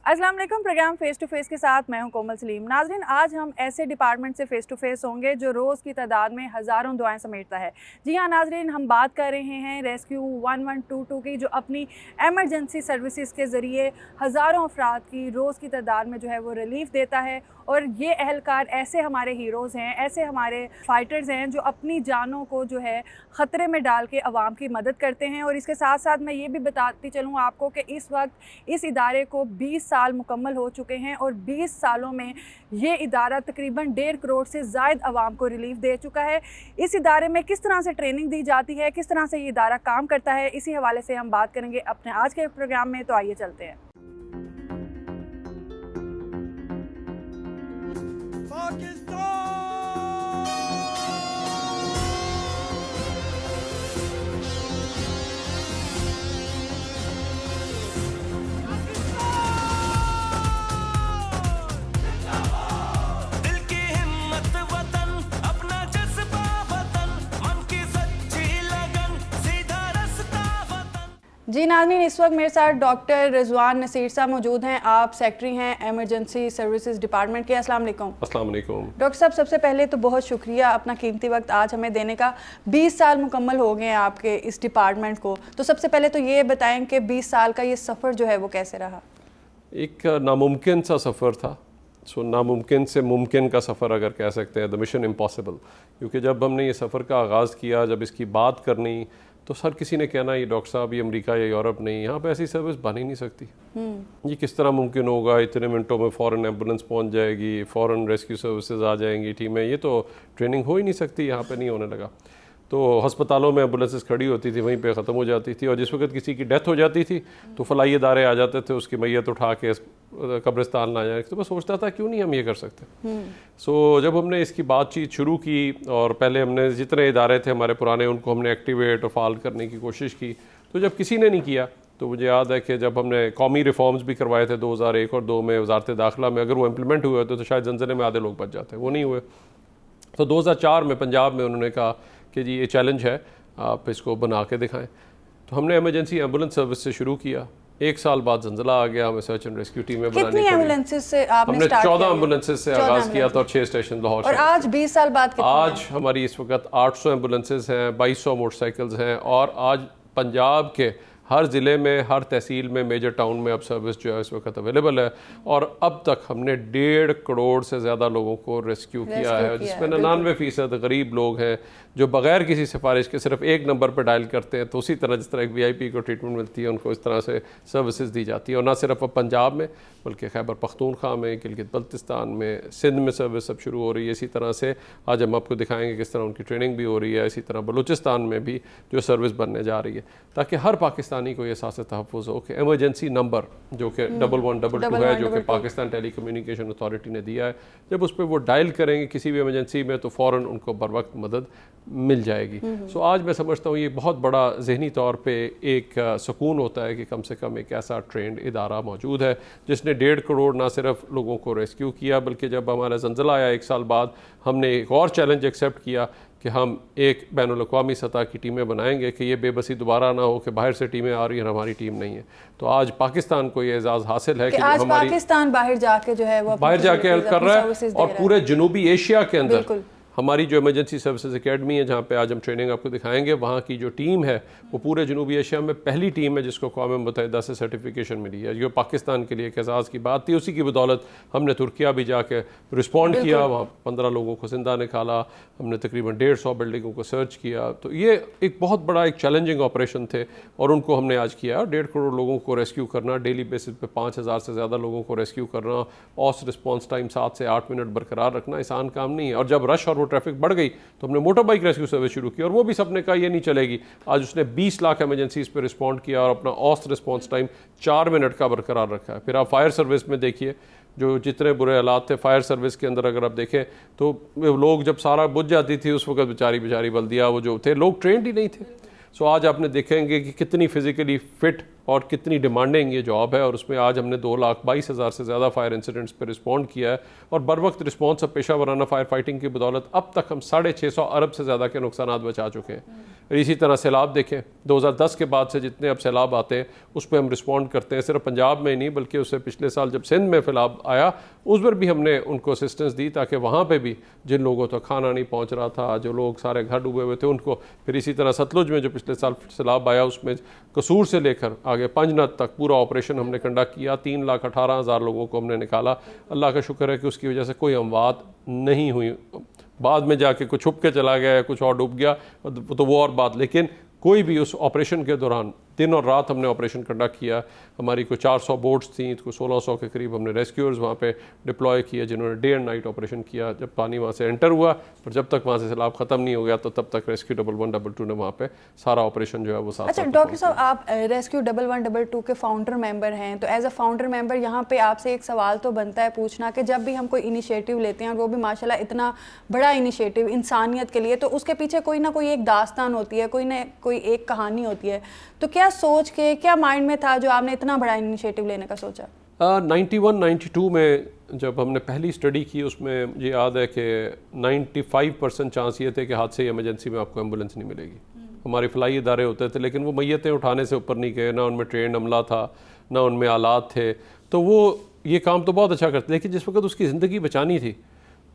अस्सलाम वालेकुम। Programme face to face के साथ मैं हूं कोमल सलीम। नाज़रीन, आज हम ऐसे डिपार्टमेंट से फेस टू फेस होंगे जो रोज़ की तादाद में हज़ारों दुआएं समेटता है। जी हाँ नाज़रीन, हम बात कर रहे हैं रेस्क्यू 1122 की, जो अपनी एमरजेंसी सर्विसेज के ज़रिए हज़ारों अफराद की रोज़ की तादाद में जो है वो रिलीफ देता है। और ये अहलकार ऐसे हमारे हीरोज़ हैं, ऐसे हमारे फाइटर्स हैं जो अपनी जानों को जो है ख़तरे में डाल के आवाम की मदद करते हैं। और इसके साथ साथ मैं ये भी बताती चलूँ आपको कि इस वक्त इस इदारे को 20 साल मुकम्मल हो चुके हैं और 20 सालों में ये इदारा तकरीबन 1.5 करोड़ से ज़ायद आवाम को रिलीफ दे चुका है। इस इदारे में किस तरह से ट्रेनिंग दी जाती है, किस तरह से ये इदारा काम करता है, इसी हवाले से हम बात करेंगे अपने आज के प्रोग्राम में। तो आइए चलते हैं। जी नाज़रीन, इस वक्त मेरे साथ डॉक्टर रिजवान नसीर साहब मौजूद हैं। आप सेक्रेटरी हैं एमरजेंसी सर्विसेज डिपार्टमेंट के। अस्सलाम वालेकुम। अस्सलाम वालेकुम। डॉक्टर साहब, सबसे पहले तो बहुत शुक्रिया अपना कीमती वक्त आज हमें देने का। 20 साल मुकम्मल हो गए हैं आपके इस डिपार्टमेंट को, तो सबसे पहले तो ये बताएं कि 20 साल का ये सफ़र जो है वो कैसे रहा? एक नामुमकिन सा सफ़र था। नामुमकिन से मुमकिन का सफ़र अगर कह सकते हैं, द मिशन इम्पॉसिबल। क्योंकि जब हमने ये सफ़र का आगाज़ किया, जब इसकी बात करनी, तो हर किसी ने कहना ये डॉक्टर साहब ये अमेरिका या यूरोप नहीं, यहाँ पे ऐसी सर्विस बन ही नहीं सकती। ये किस तरह मुमकिन होगा? इतने मिनटों में फ़ौरन एम्बुलेंस पहुँच जाएगी, फ़ौरन रेस्क्यू सर्विसेज आ जाएंगी टीमें, ये तो ट्रेनिंग हो ही नहीं सकती। यहाँ पे नहीं होने लगा। तो अस्पतालों में एम्बुलेंसेस खड़ी होती थी, वहीं पे ख़त्म हो जाती थी। और जिस वक्त किसी की डेथ हो जाती थी तो फलाई इदारे आ जाते थे, उसकी मैयत उठा के कब्रिस्तान ला जाए। तो मैं सोचता था क्यों नहीं हम ये कर सकते। जब हमने इसकी बातचीत शुरू की और पहले हमने जितने इदारे थे हमारे पुराने, उनको हमने एक्टिवेट और फाल करने की कोशिश की, तो जब किसी ने नहीं किया, तो मुझे याद है कि जब हमने कौमी रिफॉर्म्स भी करवाए थे 2001 और 2 में वजारत दाखिला में, अगर वो इम्प्लीमेंट हुए होते तो शायद जंजले में आधे लोग बच जाते, वो नहीं हुए। तो 2004 में पंजाब में उन्होंने कहा कि जी ये चैलेंज है, आप इसको बना के दिखाएं। तो हमने एमरजेंसी एम्बुलेंस सर्विस से शुरू किया। 1 साल बाद जंजला आ गया, हमें सर्च एंड रेस्क्यू टीमें बनानी पड़ी। एम्बुलेंसेस से आपने हमने स्टार्ट 14 किया? एम्बुलेंसेस से आगाज़ किया था और 6 स्टेशन लाहौर। और आज 20 साल बाद आज हमारी इस वक्त 800 एम्बुलेंसेस हैं, 2200 मोटरसाइकिल्स हैं। और आज पंजाब के हर ज़िले में, हर तहसील में, मेजर टाउन में अब सर्विस जो है इस वक्त अवेलेबल है। और अब तक हमने 1.5 करोड़ से ज़्यादा लोगों को रेस्क्यू किया है, जिसमें 99% गरीब लोग हैं जो बग़ैर किसी सिफारिश के सिर्फ एक नंबर पर डायल करते हैं। तो उसी तरह जिस तरह एक VIP को ट्रीटमेंट मिलती है, उनको इस तरह से सर्विसेज दी जाती है। और ना सिर्फ अब पंजाब में, बल्कि खैबर पख्तूनख्वा में, गिलगित बल्तिस्तान में, सिंध में सर्विस अब शुरू हो रही है। इसी तरह से आज हम आपको दिखाएंगे किस तरह उनकी ट्रेनिंग भी हो रही है। इसी तरह बलूचिस्तान में भी जो सर्विस बनने जा रही है, ताकि हर पाकिस्तानी को ये एहसास तहफ़्फ़ुज़ हो कि एमरजेंसी नंबर जो कि 1122 है, जो कि पाकिस्तान टेली कम्युनिकेशन अथॉरिटी ने दिया है, जब उस पर वो डायल करेंगे किसी भी एमरजेंसी में, तो फ़ौरन उनको बर वक्त मदद मिल जाएगी। आज मैं समझता हूँ ये बहुत बड़ा ज़हनी तौर पे एक सुकून होता है कि कम से कम एक ऐसा ट्रेंड इदारा मौजूद है जिसने 1.5 करोड़ ना सिर्फ लोगों को रेस्क्यू किया, बल्कि जब हमारा जंजला आया 1 साल बाद, हमने एक और चैलेंज एक्सेप्ट किया कि हम एक बैनुल-अक़वामी सतह की टीमें बनाएंगे कि ये बेबसी दोबारा ना हो कि बाहर से टीमें आ रही हैं और हमारी टीम नहीं है। तो आज पाकिस्तान को ये एजाज़ हासिल है कि आज हमारी पाकिस्तान बाहर जाके जो है वो बाहर जाके हेल्प कर रहा है। और पूरे जनूबी एशिया के अंदर हमारी जो एमरजेंसी सर्विसेज एकेडमी है, जहाँ पे आज हम ट्रेनिंग आपको दिखाएंगे, वहाँ की जो टीम है वो पूरे जनूबी एशिया में पहली टीम है जिसको अक़वाम मुत्तहिदा से सर्टिफिकेशन मिली है। ये पाकिस्तान के लिए एक एजाज़ की बात थी। उसी की बदौलत हमने तुर्किया भी जाके रिस्पॉन्ड किया, वहाँ 15 लोगों को जिंदा निकाला, हमने तकरीबन 150 बिल्डिंगों को सर्च किया। तो ये एक बहुत बड़ा एक चैलेंजिंग ऑपरेशन थे और उनको हमने आज किया। 1.5 करोड़ लोगों को रेस्क्यू करना, डेली बेसिस पे 5000 से ज़्यादा लोगों को रेस्क्यू करना, औसत रिस्पॉन्स टाइम 7 से 8 मिनट बरकरार रखना आसान काम नहीं है। और जब रश और वो ट्रैफिक बढ़ गई तो हमने मोटर बाइक रेस्क्यू सर्विस शुरू की, और वो भी सबने कहा ये नहीं चलेगी। आज उसने 20 लाख एमरजेंसीज पे रिस्पॉन्ड किया और अपना औसत रिस्पॉन्स टाइम 4 मिनट का बरकरार रखा है। फिर आप फायर सर्विस में देखिए, जो जितने बुरे हालात थे फायर सर्विस के अंदर, अगर आप देखें तो लोग जब सारा बुझ जाती थी उस वक्त बेचारी बल्दिया वो जो थे, लोग ट्रेंड ही नहीं थे। सो आज आपने देखेंगे कि कितनी फिजिकली फिट और कितनी डिमांडिंग ये जॉब है, और उसमें आज हमने 2,22,000 से ज़्यादा फायर इंसिडेंट्स पर रिस्पॉन्ड किया है, और बर वक्त रिस्पॉन्स अब पेशा वराना फायर फाइटिंग की बदौलत अब तक हम 650 अरब से ज़्यादा के नुकसान बचा चुके हैं। और इसी तरह सैलाब देखें, 2010 के बाद से जितने अब सैलाब आते हैं उस पर हम रिस्पॉन्ड करते हैं, सिर्फ पंजाब में ही नहीं बल्कि उससे पिछले साल जब सिंध में सैलाब आया उस पर भी हमने उनको असिस्टेंस दी, ताकि वहाँ पे भी जिन लोगों तक खाना नहीं पहुँच रहा था, जो लोग सारे घर डूबे हुए थे उनको, फिर इसी तरह सतलुज में जो पिछले साल सैलाब आया उसमें कसूर से लेकर आगे पंजनद तक पूरा ऑपरेशन हमने कंडक्ट किया, 3,18,000 लोगों को हमने निकाला। अल्लाह का शुक्र है कि उसकी वजह से कोई अमवात नहीं हुई। बाद में जाके कुछ छुप के चला गया, कुछ और डूब गया तो वो और बात, लेकिन कोई भी उस ऑपरेशन के दौरान दिन और रात हमने ऑपरेशन कंडक्ट किया। हमारी कोई 400 बोट्स थी, तो 1600 के करीब हमने रेस्क्यूअर्स वहाँ पे डिप्लॉय किए जिन्होंने डे एंड नाइट ऑपरेशन किया। जब पानी वहाँ से एंटर हुआ पर जब तक वहाँ से सैलाब ख़त्म नहीं हो गया तो तब तक रेस्क्यू 1122 ने वहाँ पे सारा ऑपरेशन जो है वो साथ। अच्छा डॉक्टर साहब, आप रेस्क्यू 1122 के फाउंडर मेंबर हैं, तो एज अ फाउंडर मेंबर यहाँ पे आपसे एक सवाल तो बनता है पूछना कि जब भी हम कोई इनिशिएटिव लेते हैं और वो भी माशाल्लाह इतना बड़ा इनिशिएटिव इंसानियत के लिए, तो उसके पीछे कोई ना कोई एक दास्तान होती है, कोई ना कोई एक कहानी होती है। तो क्या सोच के, क्या माइंड में था जो आपने इतना बड़ा इनिशिएटिव लेने का सोचा? 91-92 में जब हमने पहली स्टडी की उसमें मुझे याद है कि 95% चांस ये थे कि हादसे इमरजेंसी में आपको एम्बुलेंस नहीं मिलेगी। हमारे फलाई इदारे होते थे लेकिन वो मैयतें उठाने से ऊपर नहीं गए, ना उनमें ट्रेन अमला था, ना उनमें आलात थे, तो वो ये काम तो बहुत अच्छा करते। लेकिन जिस वक्त उसकी ज़िंदगी बचानी थी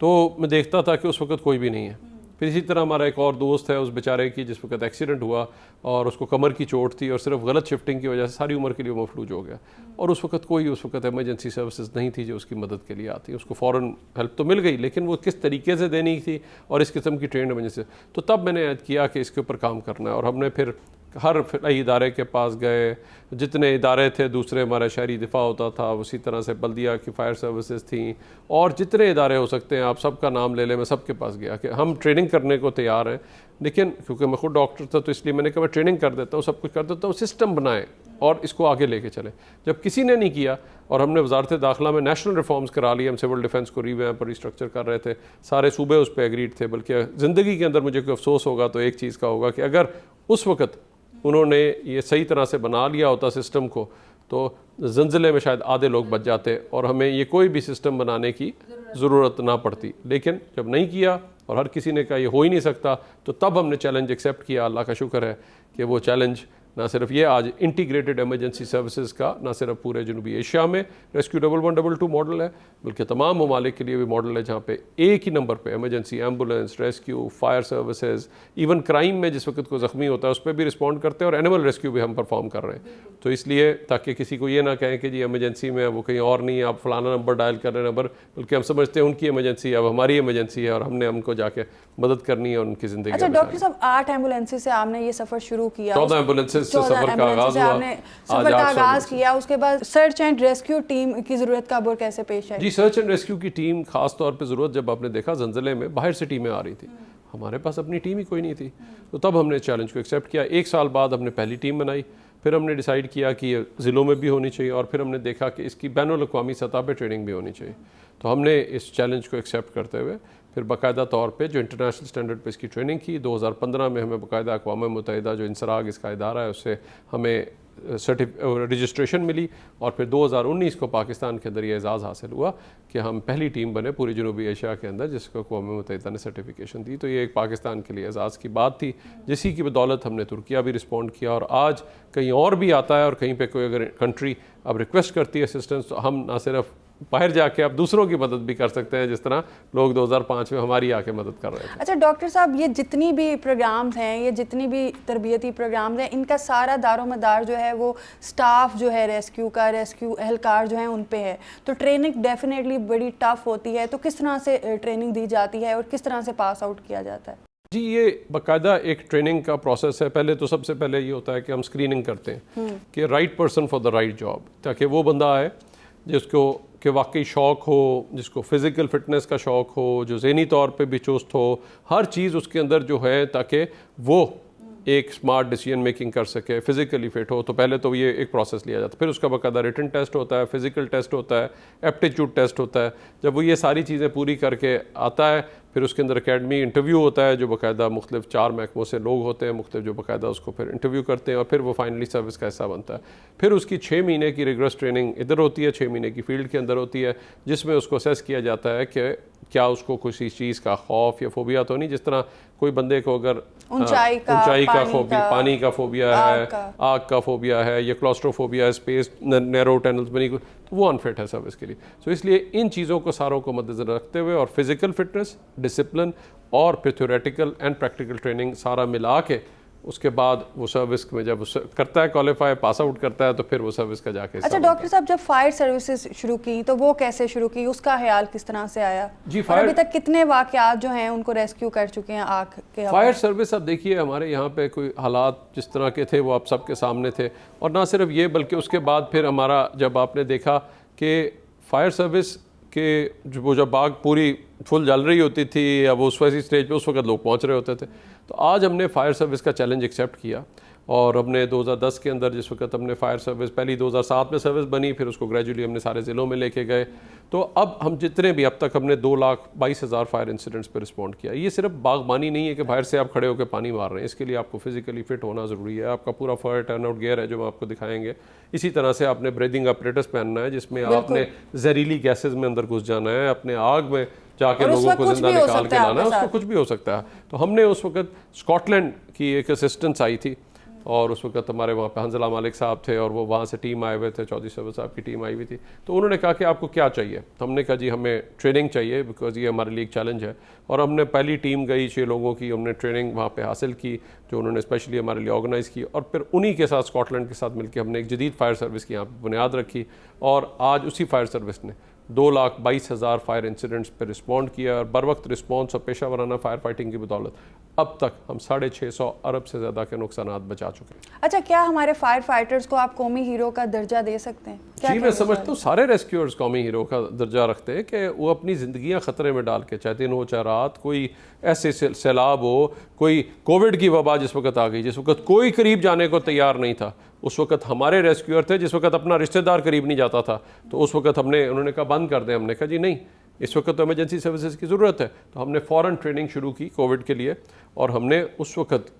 तो मैं देखता था कि उस वक्त कोई भी नहीं है। फिर इसी तरह हमारा एक और दोस्त है, उस बेचारे की जिस वक्त एक्सीडेंट हुआ और उसको कमर की चोट थी और सिर्फ गलत शिफ्टिंग की वजह से सारी उम्र के लिए मफलूज हो गया, और उस वक्त इमरजेंसी सर्विसेज नहीं थी जो उसकी मदद के लिए आती। उसको फ़ौरन हेल्प तो मिल गई लेकिन वो किस तरीके से देनी थी और इस किस्म की ट्रेन इमरजेंसी, तो तब मैंने याद किया कि इसके ऊपर काम करना है। और हमने फिर हर फलाई इदारे के पास गए, जितने इदारे थे, दूसरे हमारा शहरी दिफा होता था, उसी तरह से बल्दिया की फ़ायर सर्विसेज थी, और जितने इदारे हो सकते हैं आप सबका नाम ले लें, मैं सबके पास गया कि हम ट्रेनिंग करने को तैयार हैं। लेकिन क्योंकि मैं खुद डॉक्टर था तो इसलिए मैंने कहा मैं ट्रेनिंग कर देता हूँ, सब कुछ कर देता हूँ, सिस्टम बनाएं और इसको आगे लेके चलें। जब किसी ने नहीं किया और हमने वजारत दाखिला में नेशनल रिफॉर्म्स करा लिए, हम सिविल डिफेंस को रीवैम्प और रिस्ट्रक्चर कर रहे थे, सारे सूबे उस पर एग्रीड थे। बल्कि ज़िंदगी के अंदर मुझे कोई अफसोस होगा तो एक चीज़ का होगा कि अगर उस वक़्त उन्होंने ये सही तरह से बना लिया होता सिस्टम को तो ज़ंज़ले में शायद आधे लोग बच जाते और हमें ये कोई भी सिस्टम बनाने की ज़रूरत ना पड़ती। लेकिन जब नहीं किया और हर किसी ने कहा ये हो ही नहीं सकता, तो तब हमने चैलेंज एक्सेप्ट किया। अल्लाह का शुक्र है कि वो चैलेंज ना सिर्फ ये आज इंटीग्रेटेड इमरजेंसी सर्विसेज का ना सिर्फ पूरे जनूबी एशिया में रेस्क्यू 1122 मॉडल है बल्कि तमाम ममालिक के लिए भी मॉडल है जहाँ पे एक ही नंबर पे emergency ambulance, rescue, fire services, even crime में जिस वक्त कोई ज़ख्मी होता है उस पर भी रिस्पॉन्ड करते हैं, और एनिमल रेस्क्यू भी हम परफॉर्म कर रहे हैं। तो इसलिए ताकि किसी को ये ना कहें कि जी इमरजेंसी में वो कहीं और नहीं है, आप फलाना नंबर डायल कर रहे हैं नंबर, बल्कि हम समझते हैं उनकी इमरजेंसी है, अब हमारी इमरजेंसी है और हमने उनको जाके मदद करनी है और उनकी ज़िंदगी। अच्छा डॉक्टर साहब, 8 एम्बुलेंस से आपने ये सफ़र शुरू किया, 14 एम्बुलेंस से सफ़र का आगाज़ हुआ, आपने सफ़र का आगाज़ किया, उसके बाद सर्च एंड रेस्क्यू टीम की ज़रूरत कब और कैसे पेश आई? जी, सर्च एंड रेस्क्यू की टीम खास तौर पे ज़रूरत जब आपने देखा ज़ंज़ले में बाहर से टीमें आ रही थी, हमारे पास अपनी टीम ही कोई नहीं थी, तो तब हमने चैलेंज को एक्सेप्ट किया। 1 साल बाद हमने पहली टीम बनाई, फिर हमने डिसाइड किया कि ये ज़िलों में भी होनी चाहिए, और फिर हमने देखा कि इसकी बैनुल-अक़वामी सतह पे ट्रेनिंग भी होनी चाहिए। तो हमने इस चैलेंज को एक्सेप्ट करते हुए फिर बाकायदा तौर पे जो इंटरनेशनल स्टैंडर्ड पे इसकी ट्रेनिंग की। 2015 में हमें बाकायदा अक़वाम मुत्तहिदा जो इंसराग इसका इदारा है उससे हमें रजिस्ट्रेशन मिली, और फिर 2019 को पाकिस्तान के अंदर ये एजाज़ हासिल हुआ कि हम पहली टीम बने पूरी जनूबी एशिया के अंदर जिसको अक़वाम मुत्तहिदा ने सर्टिफिकेशन दी। तो ये एक पाकिस्तान के लिए एजाज़ की बात थी, जिसी की बदौलत हमने तुर्किया भी रिस्पॉन्ड किया, और आज कहीं और भी आता है और कहीं पे कोई अगर कंट्री अब रिक्वेस्ट करती है असिस्टेंस, तो हम ना सिर्फ बाहर जाके आप दूसरों की मदद भी कर सकते हैं, जिस तरह लोग 2005 में हमारी आके मदद कर रहे थे। अच्छा डॉक्टर साहब, ये जितनी भी प्रोग्राम्स हैं, ये जितनी भी तरबियती प्रोग्राम्स हैं, इनका सारा दारोमदार जो है वो स्टाफ जो है रेस्क्यू का, रेस्क्यू एहलकार जो हैं उन पे है, तो ट्रेनिंग डेफिनेटली बड़ी टफ होती है। तो किस तरह से ट्रेनिंग दी जाती है और किस तरह से पास आउट किया जाता है? जी, ये बाकायदा एक ट्रेनिंग का प्रोसेस है। पहले तो सबसे पहले ये होता है कि हम स्क्रीनिंग करते हैं कि right person for the right job, ताकि वो बंदा आए जिसको कि वाकई शौक़ हो, जिसको फ़िज़िकल फ़िटनेस का शौक़ हो, जो ज़हनी तौर पे भी चुस्त हो, हर चीज़ उसके अंदर जो है, ताकि वो एक स्मार्ट डिसीजन मेकिंग कर सके, फिजिकली फिट हो, तो पहले तो ये एक प्रोसेस लिया जाता है। फिर उसका बाकायदा रिटन टेस्ट होता है, फिजिकल टेस्ट होता है, एप्टीट्यूड टेस्ट होता है। जब वो ये सारी चीज़ें पूरी करके आता है, फिर उसके अंदर एकेडमी इंटरव्यू होता है, जो बाकायदा मुख्तलिफ 4 महकमों से लोग होते हैं मुख्तलिफ, जो बाकायदा उसको फिर इंटरव्यू करते हैं, और फिर वो फाइनली सर्विस का हिस्सा बनता है। फिर उसकी 6 महीने की रिगरस ट्रेनिंग इधर होती है, 6 महीने की फील्ड के अंदर होती है, जिसमें उसको असेस किया जाता है कि क्या उसको किसी चीज़ का खौफ या फोबिया तो नहीं। जिस तरह कोई बंदे को अगर ऊंचाई का फोबिया, पानी का फोबिया है, आग का फोबिया है, या क्लॉस्ट्रोफोबिया है, स्पेस नैरो टनल्स बनी, तो वो अनफिट है सर्विस के लिए। सो इसलिए इन चीज़ों को सारों को मद्देनजर रखते हुए, और फिजिकल फिटनेस, डिसिप्लिन, और फिर थ्योरेटिकल एंड प्रैक्टिकल ट्रेनिंग सारा मिला के उसके बाद वो सर्विस में जब करता है, क्वालिफाई पास आउट करता है, तो फिर वो सर्विस का जाके। अच्छा डॉक्टर साहब, जब फायर सर्विसेज शुरू की तो वो कैसे शुरू की, उसका ख्याल किस तरह से आया जी? और अभी तक कितने वाकयात जो हैं उनको रेस्क्यू कर चुके हैं आग के? फायर सर्विस, अब देखिए हमारे यहाँ पे कोई हालात जिस तरह के थे वो आप सबके सामने थे, और ना सिर्फ ये बल्कि उसके बाद फिर हमारा जब आपने देखा कि फायर सर्विस के वो जब आग पूरी फुल जल रही होती थी, या वो उस वैसी स्टेज पे उस वक्त लोग पहुँच रहे होते थे, तो आज हमने फायर सर्विस का चैलेंज एक्सेप्ट किया। और हमने 2010 के अंदर, जिस वक्त हमने फायर सर्विस पहली 2007 में सर्विस बनी, फिर उसको ग्रेजुअली हमने सारे ज़िलों में लेके गए, तो अब हम जितने भी अब तक हमने 2,22,000 फायर इंसिडेंट्स पे रिस्पॉन्ड किया। ये सिर्फ बागबानी नहीं है कि बाहर से आप खड़े होकर पानी मार रहे हैं, इसके लिए आपको फिजिकली फिट होना ज़रूरी है। आपका पूरा फायर टर्न आउट गियर है जो हम आपको दिखाएंगे। इसी तरह से आपने ब्रीदिंग अपरेटस पहनना है, जिसमें आपने जहरीली गैसेज में अंदर घुस जाना है, अपने आग में जाके लोगों को जिंदा निकाल के लाना है, उसको कुछ भी हो सकता है। तो हमने उस वक्त स्कॉटलैंड की एक असिस्टेंस आई थी, और उस वक्त हमारे वहाँ पे हंजला मालिक साहब थे, और वो वहाँ से टीम आए हुए थे, चौधरी साहब की टीम आई हुई थी। तो उन्होंने कहा कि आपको क्या चाहिए? तो हमने कहा जी हमें ट्रेनिंग चाहिए, बिकॉज ये हमारे लिए एक चैलेंज है। और हमने पहली टीम गई 6 लोगों की, हमने ट्रेनिंग वहाँ पे हासिल की, जो उन्होंने स्पेशली हमारे लिए ऑर्गेनाइज़ की, और फिर उन्हीं के साथ स्कॉटलैंड के साथ मिलकर हमने एक जदीद फायर सर्विस की यहाँ पर बुनियाद रखी। और आज उसी फायर सर्विस ने 2,22,000 फायर इंसिडेंट्स पर रिस्पॉन्ड किया, और बर वक्त रिस्पॉन्स और पेशा वराना फायर फाइटिंग की बदौलत अब तक हम 650 अरब से ज़्यादा के नुकसानात बचा चुके हैं। अच्छा, क्या हमारे फायर फाइटर्स को आप कौमी हीरो का दर्जा दे सकते हैं? जी, मैं समझता हूँ सारे रेस्क्यूअर्स कौमी हीरो का दर्जा रखते हैं कि वो अपनी ज़िंदगियाँ ख़तरे में डाल के, चाहे दिन हो चाहे रात, कोई ऐसे सैलाब हो, कोई कोविड की वबा जिस वक्त आ गई, जिस वक्त कोई करीब जाने को तैयार नहीं था, उस वक्त हमारे रेस्क्यूअर थे। जिस वक्त अपना रिश्तेदार करीब नहीं जाता था, तो उस वक्त उन्होंने कहा बंद कर दें। हमने कहा जी नहीं, इस वक्त तो इमरजेंसी सर्विसेज की ज़रूरत है। तो हमने फ़ौरन ट्रेनिंग शुरू की कोविड के लिए, और हमने उस वक्त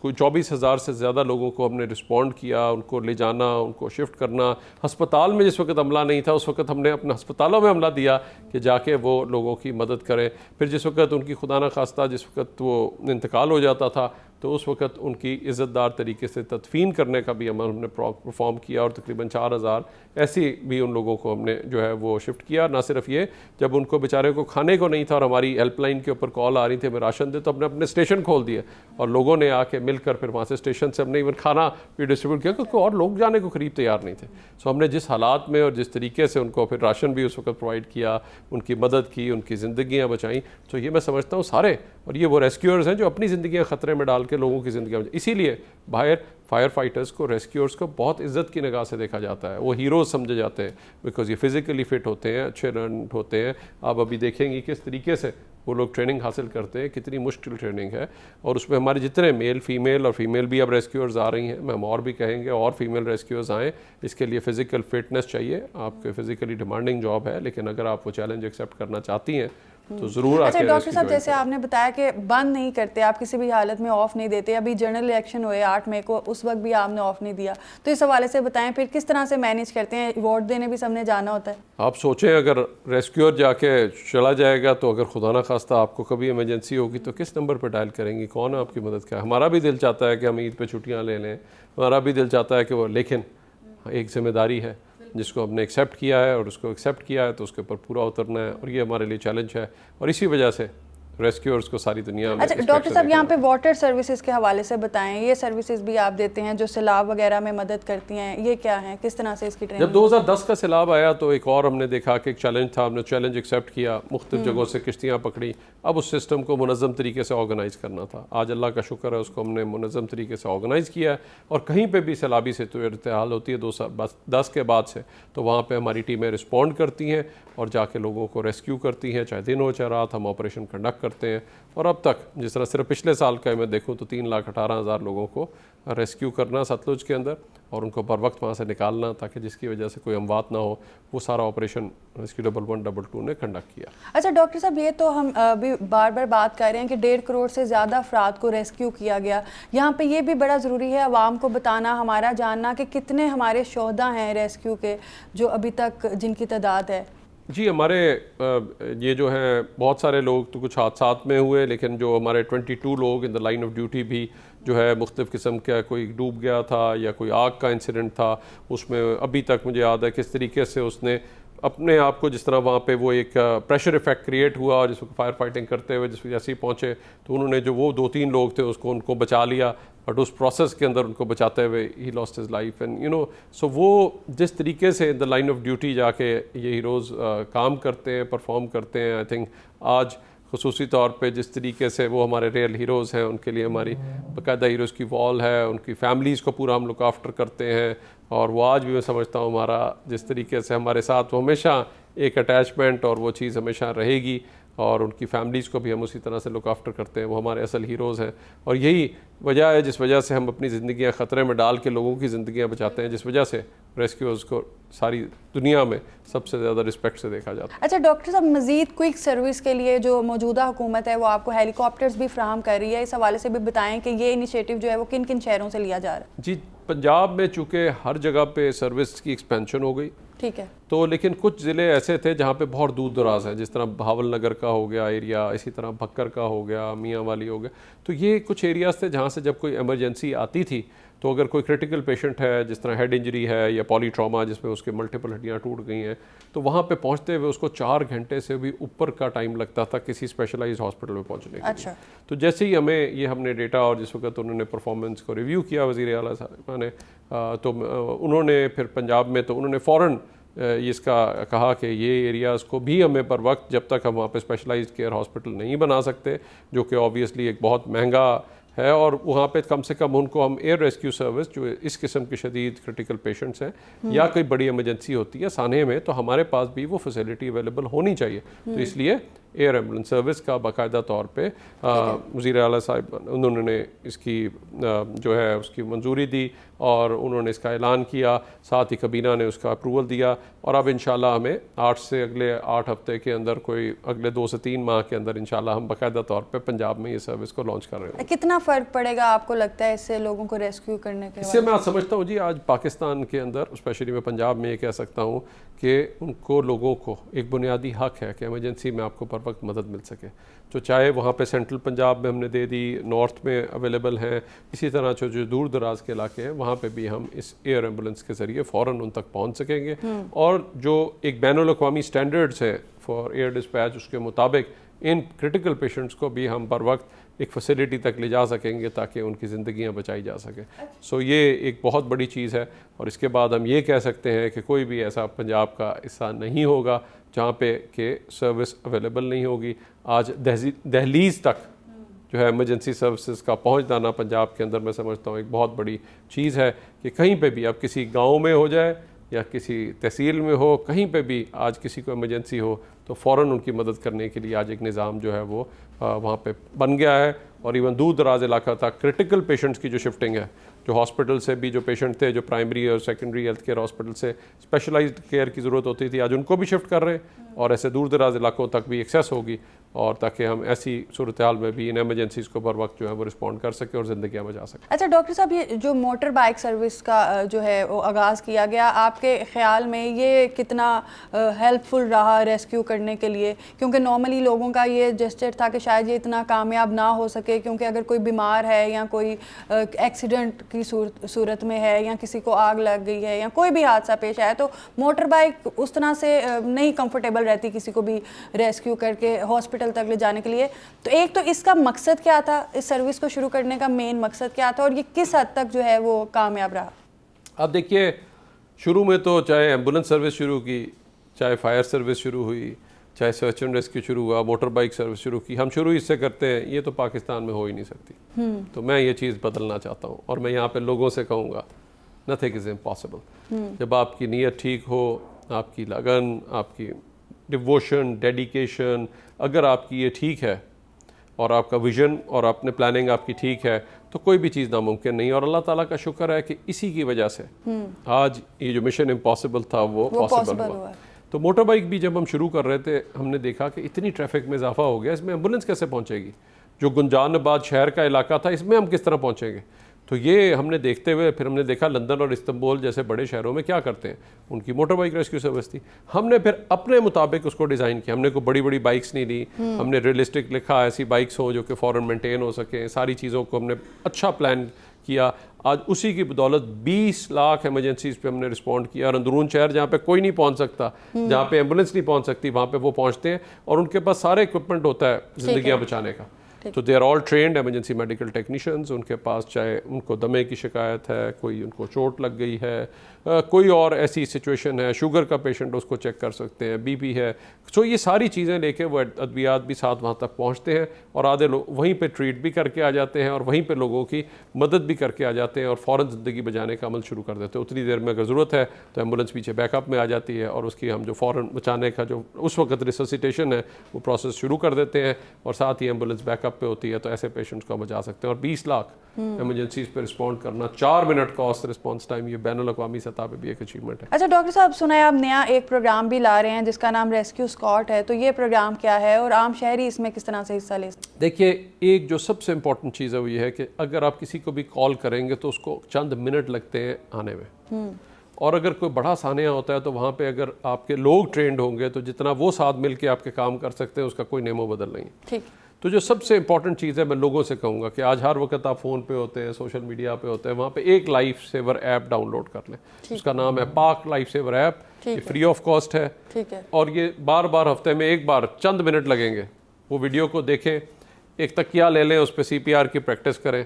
कोई 24,000 से ज़्यादा लोगों को हमने रिस्पॉन्ड किया, उनको ले जाना, उनको शिफ्ट करना। अस्पताल में जिस वक्त हमला नहीं था, उस वक्त हमने अपने अस्पतालों में हमला दिया कि जाके वो लोगों की मदद करें। फिर जिस वक्त उनकी खुदा न खास्ता जिस वक्त वो इंतकाल हो जाता था, तो उस वक्त उनकी इज़्ज़तदार तरीके से तदफीन करने का भी अमल हमने परफॉर्म किया, और तकरीबन 4,000 ऐसी भी उन लोगों को हमने जो है वो शिफ्ट किया। ना सिर्फ ये, जब उनको बेचारे को खाने को नहीं था और हमारी हेल्पलाइन के ऊपर कॉल आ रही थी हमें राशन दे, तो हमने अपने स्टेशन खोल दिए, और लोगों ने आके मिलकर फिर वहाँ से स्टेशन से हमने इवन खाना भी डिस्ट्रीब्यूट किया, क्योंकि और लोग जाने को करीब तैयार नहीं थे। सो हमने जिस हालात में और जिस तरीके से उनको फिर राशन भी उस वक्त प्रोवाइड किया, उनकी मदद की, उनकी ज़िंदगियाँ बचाई। तो ये मैं समझता हूँ सारे, और ये वो रेस्क्यूअर्स हैं जो अपनी ज़िंदगियाँ ख़तरे में डाल के लोगों की ज़िंदगी। इसीलिए बाहर फायर फाइटर्स को, रेस्क्यूअर्स को बहुत इज्जत की निगाह से देखा जाता है, वो हीरोज़ समझे जाते हैं, बिकॉज ये फिज़िकली फ़िट होते हैं, अच्छे रन होते हैं। आप अभी देखेंगे किस तरीके से वो लोग ट्रेनिंग हासिल करते हैं, कितनी मुश्किल ट्रेनिंग है। और उसमें हमारे जितने मेल फीमेल, और फीमेल भी अब रेस्क्यूअर्स आ रही हैं, हम और भी कहेंगे और फीमेल रेस्क्यूअर्स आएँ। इसके लिए फ़िज़िकल फिटनेस चाहिए, आपके फ़िज़िकली डिमांडिंग जॉब है, लेकिन अगर आप वो चैलेंज एक्सेप्ट करना चाहती हैं तो ज़रूर। अच्छा डॉक्टर साहब, जैसे आपने बताया कि बंद नहीं करते आप, किसी भी हालत में ऑफ नहीं देते। अभी जनरल इलेक्शन हुए 8 मई को, उस वक्त भी आपने ऑफ नहीं दिया, तो इस हवाले से बताएं फिर किस तरह से मैनेज करते हैं? वोट देने भी सबने जाना होता है। आप सोचें अगर रेस्क्यूअर जाके चला जाएगा, तो अगर खुदा ना खास्ता आपको कभी इमरजेंसी होगी तो किस नंबर पर डायल करेंगी, कौन आपकी मदद करें? हमारा भी दिल चाहता है कि हम ईद पे छुट्टियाँ ले लें, हमारा भी दिल चाहता है कि वो, लेकिन एक जिम्मेदारी है जिसको हमने एक्सेप्ट किया है, और उसको एक्सेप्ट किया है तो उसके ऊपर पूरा उतरना है, और ये हमारे लिए चैलेंज है। और इसी वजह से रेस्क्यूअर्स को सारी दुनिया में। अच्छा डॉक्टर साहब, यहाँ पे वाटर सर्विसेज के हवाले से बताएं, ये सर्विसेज भी आप देते हैं जो सैलाब वगैरह में मदद करती हैं, ये क्या है, किस तरह से इसकी ट्रेनिंग? जब 2010 का सैलाब आया तो एक और हमने देखा कि एक चैलेंज था, हमने चैलेंज एक्सेप्ट किया, मुख्तलिफ जगहों से किश्तियाँ पकड़ी। अब उस सिस्टम को मुनज़्ज़म तरीके से ऑर्गेनाइज करना था। आज अल्लाह का शुक्र है, उसको हमने मुनज़्ज़म तरीके से ऑर्गेनाइज़ किया है, और कहीं पर भी सैलाबी से तो इर्तिहाल होती है 2010 के बाद से, तो वहाँ पर हमारी टीमें रिस्पॉन्ड करती हैं और जाके लोगों को रेस्क्यू करती हैं, चाहे दिन हो चाहे रात। हम ऑपरेशन कंडक्ट करते हैं। और अब तक जिस तरह सिर्फ पिछले साल का मैं देखूं तो 3,18,000 लोगों को रेस्क्यू करना सतलुज के अंदर और उनको बर वक्त वहाँ से निकालना ताकि जिसकी वजह से कोई अमवात ना हो, वो सारा ऑपरेशन रेस्क्यू 11122 ने कंडक्ट किया। अच्छा डॉक्टर साहब, ये तो हम अभी बार बार बात कर रहे हैं कि 1.5 करोड़ से ज़्यादा अफराद को रेस्क्यू किया गया। यहाँ पे ये भी बड़ा ज़रूरी है आवाम को बताना, हमारा जानना कि कितने हमारे शोहदा हैं रेस्क्यू के जो अभी तक जिनकी तादाद है। जी, हमारे ये जो हैं बहुत सारे लोग तो कुछ हादसात में हुए, लेकिन जो हमारे 22 लोग इन द लाइन ऑफ ड्यूटी भी जो है मुख्तलिफ़ किस्म का, कोई डूब गया था या कोई आग का इंसिडेंट था, उसमें अभी तक मुझे याद है किस तरीके से उसने अपने आप को, जिस तरह वहाँ पे वो एक प्रेशर इफेक्ट क्रिएट हुआ और जिसको फायर फाइटिंग करते हुए जिस जैसे ही पहुँचे तो उन्होंने जो वो 2-3 लोग थे उसको उनको बचा लिया, बट उस प्रोसेस के अंदर उनको बचाते हुए ही lost his life. And you know so वो जिस तरीके से in the line of duty जाके ये हीरोज़ काम करते हैं, परफॉर्म करते हैं, आई थिंक आज ख़ुसूसी तौर पे जिस तरीके से वो हमारे रियल हीरोज़ हैं, उनके लिए हमारी बाकायदा हीरोज़ की वॉल है, उनकी फैमिलीज़ को पूरा हम लुक आफ्टर करते हैं। और वो आज भी मैं समझता हूँ हमारा जिस तरीके से हमारे साथ वो हमेशा एक अटैचमेंट और वो चीज़ हमेशा रहेगी और उनकी फैमिलीज़ को भी हम उसी तरह से लुक आफ्टर करते हैं, वो हमारे असल हीरोज़ हैं। और यही वजह है जिस वजह से हम अपनी ज़िंदगियाँ ख़तरे में डाल के लोगों की ज़िंदगियाँ बचाते हैं, जिस वजह से रेस्क्यूअर्स को सारी दुनिया में सबसे ज़्यादा रिस्पेक्ट से देखा जाता है। अच्छा डॉक्टर साहब, मज़ीद क्विक सर्विस के लिए जो मौजूदा हुकूमत है वो आपको हेलीकॉप्टर्स भी फ्राहम कर रही है, इस हवाले से भी बताएं कि ये इनिशिएटिव जो है वो किन किन शहरों से लिया जा रहा है। जी, पंजाब में चूँकि हर जगह पे सर्विस की एक्सपेंशन हो गई, ठीक है, तो लेकिन कुछ ज़िले ऐसे थे जहाँ पे बहुत दूर दराज है, जिस तरह भावल नगर का हो गया एरिया, इसी तरह भक्कर का हो गया, मियाँ वाली हो गया, तो ये कुछ एरियाज़ थे जहाँ से जब कोई इमरजेंसी आती थी तो अगर कोई क्रिटिकल पेशेंट है, जिस तरह हेड इंजरी है या पॉलीट्रॉमा जिसमें उसके मल्टीपल हड्डियाँ टूट गई हैं, तो वहाँ पे पहुँचते हुए उसको 4 घंटे से भी ऊपर का टाइम लगता था किसी स्पेशलाइज्ड हॉस्पिटल में पहुँचने के लिए। तो जैसे ही हमने डेटा और जिस वक्त उन्होंने परफॉर्मेंस को रिव्यू किया वज़ीर आला साहब ने, तो उन्होंने फिर पंजाब में तो उन्होंने फ़ौरन इसका कहा कि ये एरियाज़ को भी हमें पर वक्त, जब तक हम वहाँ पे स्पेशलाइज्ड केयर हॉस्पिटल नहीं बना सकते, जो कि ऑब्वियसली एक बहुत महंगा है, और वहाँ पे कम से कम उनको हम एयर रेस्क्यू सर्विस जो इस किस्म के शदीद क्रिटिकल पेशेंट्स हैं या कोई बड़ी इमरजेंसी होती है सानहे में, तो हमारे पास भी वो फैसिलिटी अवेलेबल होनी चाहिए। तो इसलिए एयर एम्बुलेंस सर्विस का बाकायदा तौर पे वज़ीर आला साहब उन्होंने इसकी जो है उसकी मंजूरी दी और उन्होंने इसका ऐलान किया, साथ ही कबीना ने उसका अप्रूवल दिया, और अब इंशाल्लाह हमें 8 से अगले 8 हफ्ते के अंदर, कोई अगले 2 से 3 माह के अंदर इंशाल्लाह हम बाकायदा तौर पे पंजाब में ये सर्विस को लॉन्च कर रहे हैं। कितना फ़र्क पड़ेगा आपको लगता है इससे लोगों को रेस्क्यू करने के? इससे मैं आज समझता हूँ जी, आज पाकिस्तान के अंदर स्पेशली मैं पंजाब में ये कह सकता हूँ कि उनको लोगों को एक बुनियादी हक है कि इमरजेंसी में आपको पर वक्त मदद मिल सके, जो चाहे वहाँ पे सेंट्रल पंजाब में हमने दे दी, नॉर्थ में अवेलेबल हैं, इसी तरह जो दूर दराज के इलाके हैं वहाँ पे भी हम इस एयर एम्बुलेंस के ज़रिए फ़ौरन उन तक पहुँच सकेंगे। और जो एक बैनुल अक़वामी स्टैंडर्ड्स है फॉर एयर डिस्पैच, उसके मुताबिक इन क्रिटिकल पेशेंट्स को भी हम बर वक्त एक फैसिलिटी तक ले जा सकेंगे ताकि उनकी ज़िंदगियां बचाई जा सकें। सो ये एक बहुत बड़ी चीज़ है। और इसके बाद हम ये कह सकते हैं कि कोई भी ऐसा पंजाब का हिस्सा नहीं होगा जहाँ पे कि सर्विस अवेलेबल नहीं होगी। आज दहलीज़ तक जो है इमरजेंसी सर्विसेज का पहुँच जाना पंजाब के अंदर, मैं समझता हूँ एक बहुत बड़ी चीज़ है कि कहीं पे भी, अब किसी गांव में हो जाए या किसी तहसील में हो, कहीं पे भी आज किसी को इमरजेंसी हो तो फ़ौरन उनकी मदद करने के लिए आज एक निज़ाम जो है वो वहाँ पे बन गया है। और इवन दूर दराज इलाका था, क्रिटिकल पेशेंट्स की जो शिफ्टिंग है, जो हॉस्पिटल से भी जो पेशेंट थे जो प्राइमरी और सेकेंडरी हेल्थ केयर हॉस्पिटल से स्पेशलाइज्ड केयर की ज़रूरत होती थी, आज उनको भी शिफ्ट कर रहे हैं और ऐसे दूर दराज इलाकों तक भी एक्सेस होगी, और ताकि हम ऐसी सूरत हाल में भी इन एमरजेंसीज़ को बर वक्त जो है वो रिस्पॉन्ड कर सकें और ज़िंदगियाँ बचा सकें। अच्छा डॉक्टर साहब, ये जो मोटर बाइक सर्विस का जो है वो आगाज़ किया गया, आपके ख्याल में ये कितना हेल्पफुल रहा रेस्क्यू करने के लिए? क्योंकि नॉर्मली लोगों का ये जेस्चर था कि शायद ये इतना कामयाब ना हो सके, क्योंकि अगर कोई बीमार है या कोई एक्सीडेंट की सूरत में है या किसी को आग लग गई है या कोई भी हादसा पेश आया, तो मोटर बाइक उस तरह से नहीं कंफर्टेबल रहती किसी को भी रेस्क्यू करके हॉस्पिटल तक ले जाने के लिए। तो एक तो इसका मकसद क्या था, इस सर्विस को शुरू करने का मेन मकसद क्या था, और ये किस हद तक जो है वो कामयाब रहा? अब देखिए, शुरू में तो चाहे एम्बुलेंस सर्विस शुरू की, चाहे फायर सर्विस शुरू हुई, चाहे सर्च एंड रेस्क्यू शुरू हुआ, मोटर बाइक सर्विस शुरू की, हम शुरू इससे करते हैं, ये तो पाकिस्तान में हो ही नहीं सकती। तो मैं ये चीज़ बदलना चाहता हूँ और मैं यहाँ पे लोगों से कहूँगा, नथिंग इज़ इम्पॉसिबल। जब आपकी नीयत ठीक हो, आपकी लगन, आपकी डिवोशन, डेडिकेशन, अगर आपकी ये ठीक है और आपका विजन और अपने प्लानिंग आपकी ठीक है तो कोई भी चीज़ नामुमकिन नहीं। और अल्लाह ताला का शुक्र है कि इसी की वजह से आज ये जो मिशन इम्पॉसिबल था वो पॉसिबल हुआ। तो मोटर बाइक भी जब हम शुरू कर रहे थे हमने देखा कि इतनी ट्रैफिक में इजाफा हो गया, इसमें एम्बुलेंस कैसे पहुंचेगी? जो गुंजानाबाद शहर का इलाका था इसमें हम किस तरह पहुंचेंगे? तो ये हमने देखते हुए फिर हमने देखा लंदन और इस्तांबुल जैसे बड़े शहरों में क्या करते हैं, उनकी मोटर बाइक रेस्क्यू सर्विस थी। हमने फिर अपने मुताबिक उसको डिज़ाइन किया। हमने कोई बड़ी बड़ी बाइक्स नहीं ली, हमने रियलिस्टिक लिखा ऐसी बाइक्स हो जो कि फ़ौरन मेंटेन हो सकें, सारी चीज़ों को हमने अच्छा प्लान किया। आज उसी की बदौलत 20 लाख एमरजेंसीज पे हमने रिस्पॉन्ड किया और अंदरून शहर जहाँ पे कोई नहीं पहुँच सकता, जहाँ पे एम्बुलेंस नहीं पहुँच सकती, वहाँ पे वो पहुँचते हैं और उनके पास सारे इक्विपमेंट होता है ज़िंदगियाँ बचाने का। तो they are all trained emergency medical technicians. उनके पास चाहे उनको दमे की शिकायत है, कोई उनको चोट लग गई है, कोई और ऐसी सिचुएशन है, शुगर का पेशेंट उसको चेक कर सकते हैं, बीपी है। सो ये सारी चीज़ें लेके वो अद्वियात भी साथ वहाँ तक पहुँचते हैं और आधे लोग वहीं पे ट्रीट भी करके आ जाते हैं और वहीं पे लोगों की मदद भी करके आ जाते हैं और फ़ौरन ज़िंदगी बचाने का अमल शुरू कर देते हैं। उतनी देर में अगर ज़रूरत है तो एम्बुलेंस पीछे बैकअप में आ जाती है और उसकी हम जो फ़ौरन बचाने का जो उस वक्त रिससिटेशन है वो प्रोसेस शुरू कर देते हैं और साथ ही एम्बुलेंस बैकअप पे होती है। तो ऐसे पेशेंट्स को बचा सकते हैं। और 20 लाख एमरजेंसीज पे रिस्पॉन्ड करना, 4 मिनट का औसत रिस्पॉन्स टाइम, ये बैनुल अक़वामी सतह पे भी एक अचीवमेंट है। अच्छा डॉक्टर साहब, सुना है आप नया एक प्रोग्राम भी ला रहे हैं जिसका नाम रेस्क्यू स्क्वाड है, तो ये प्रोग्राम क्या है और आम शहरी इसमें किस तरह से हिस्सा ले सकते हैं? देखिए, एक जो सबसे इम्पोर्टेंट चीज़ है वो ये है कि अगर आप किसी को भी कॉल करेंगे तो उसको चंद मिनट लगते हैं आने में, और अगर कोई बड़ा सानिया होता है तो वहाँ पे अगर आपके लोग ट्रेंड होंगे तो जितना वो साथ मिल के आपके काम कर सकते हैं उसका कोई नेमो बदल नहीं। ठीक। तो जो सबसे इंपॉर्टेंट चीज़ है मैं लोगों से कहूँगा कि आज हर वक्त आप फ़ोन पे होते हैं, सोशल मीडिया पे होते हैं, वहाँ पे एक लाइफ सेवर ऐप डाउनलोड कर लें। उसका नाम है पाक लाइफ सेवर ऐप। ये फ्री ऑफ कॉस्ट है। ठीक है। और ये बार बार हफ्ते में एक बार चंद मिनट लगेंगे, वो वीडियो को देखें, एक तकिया ले लें, उस पर CPR की प्रैक्टिस करें,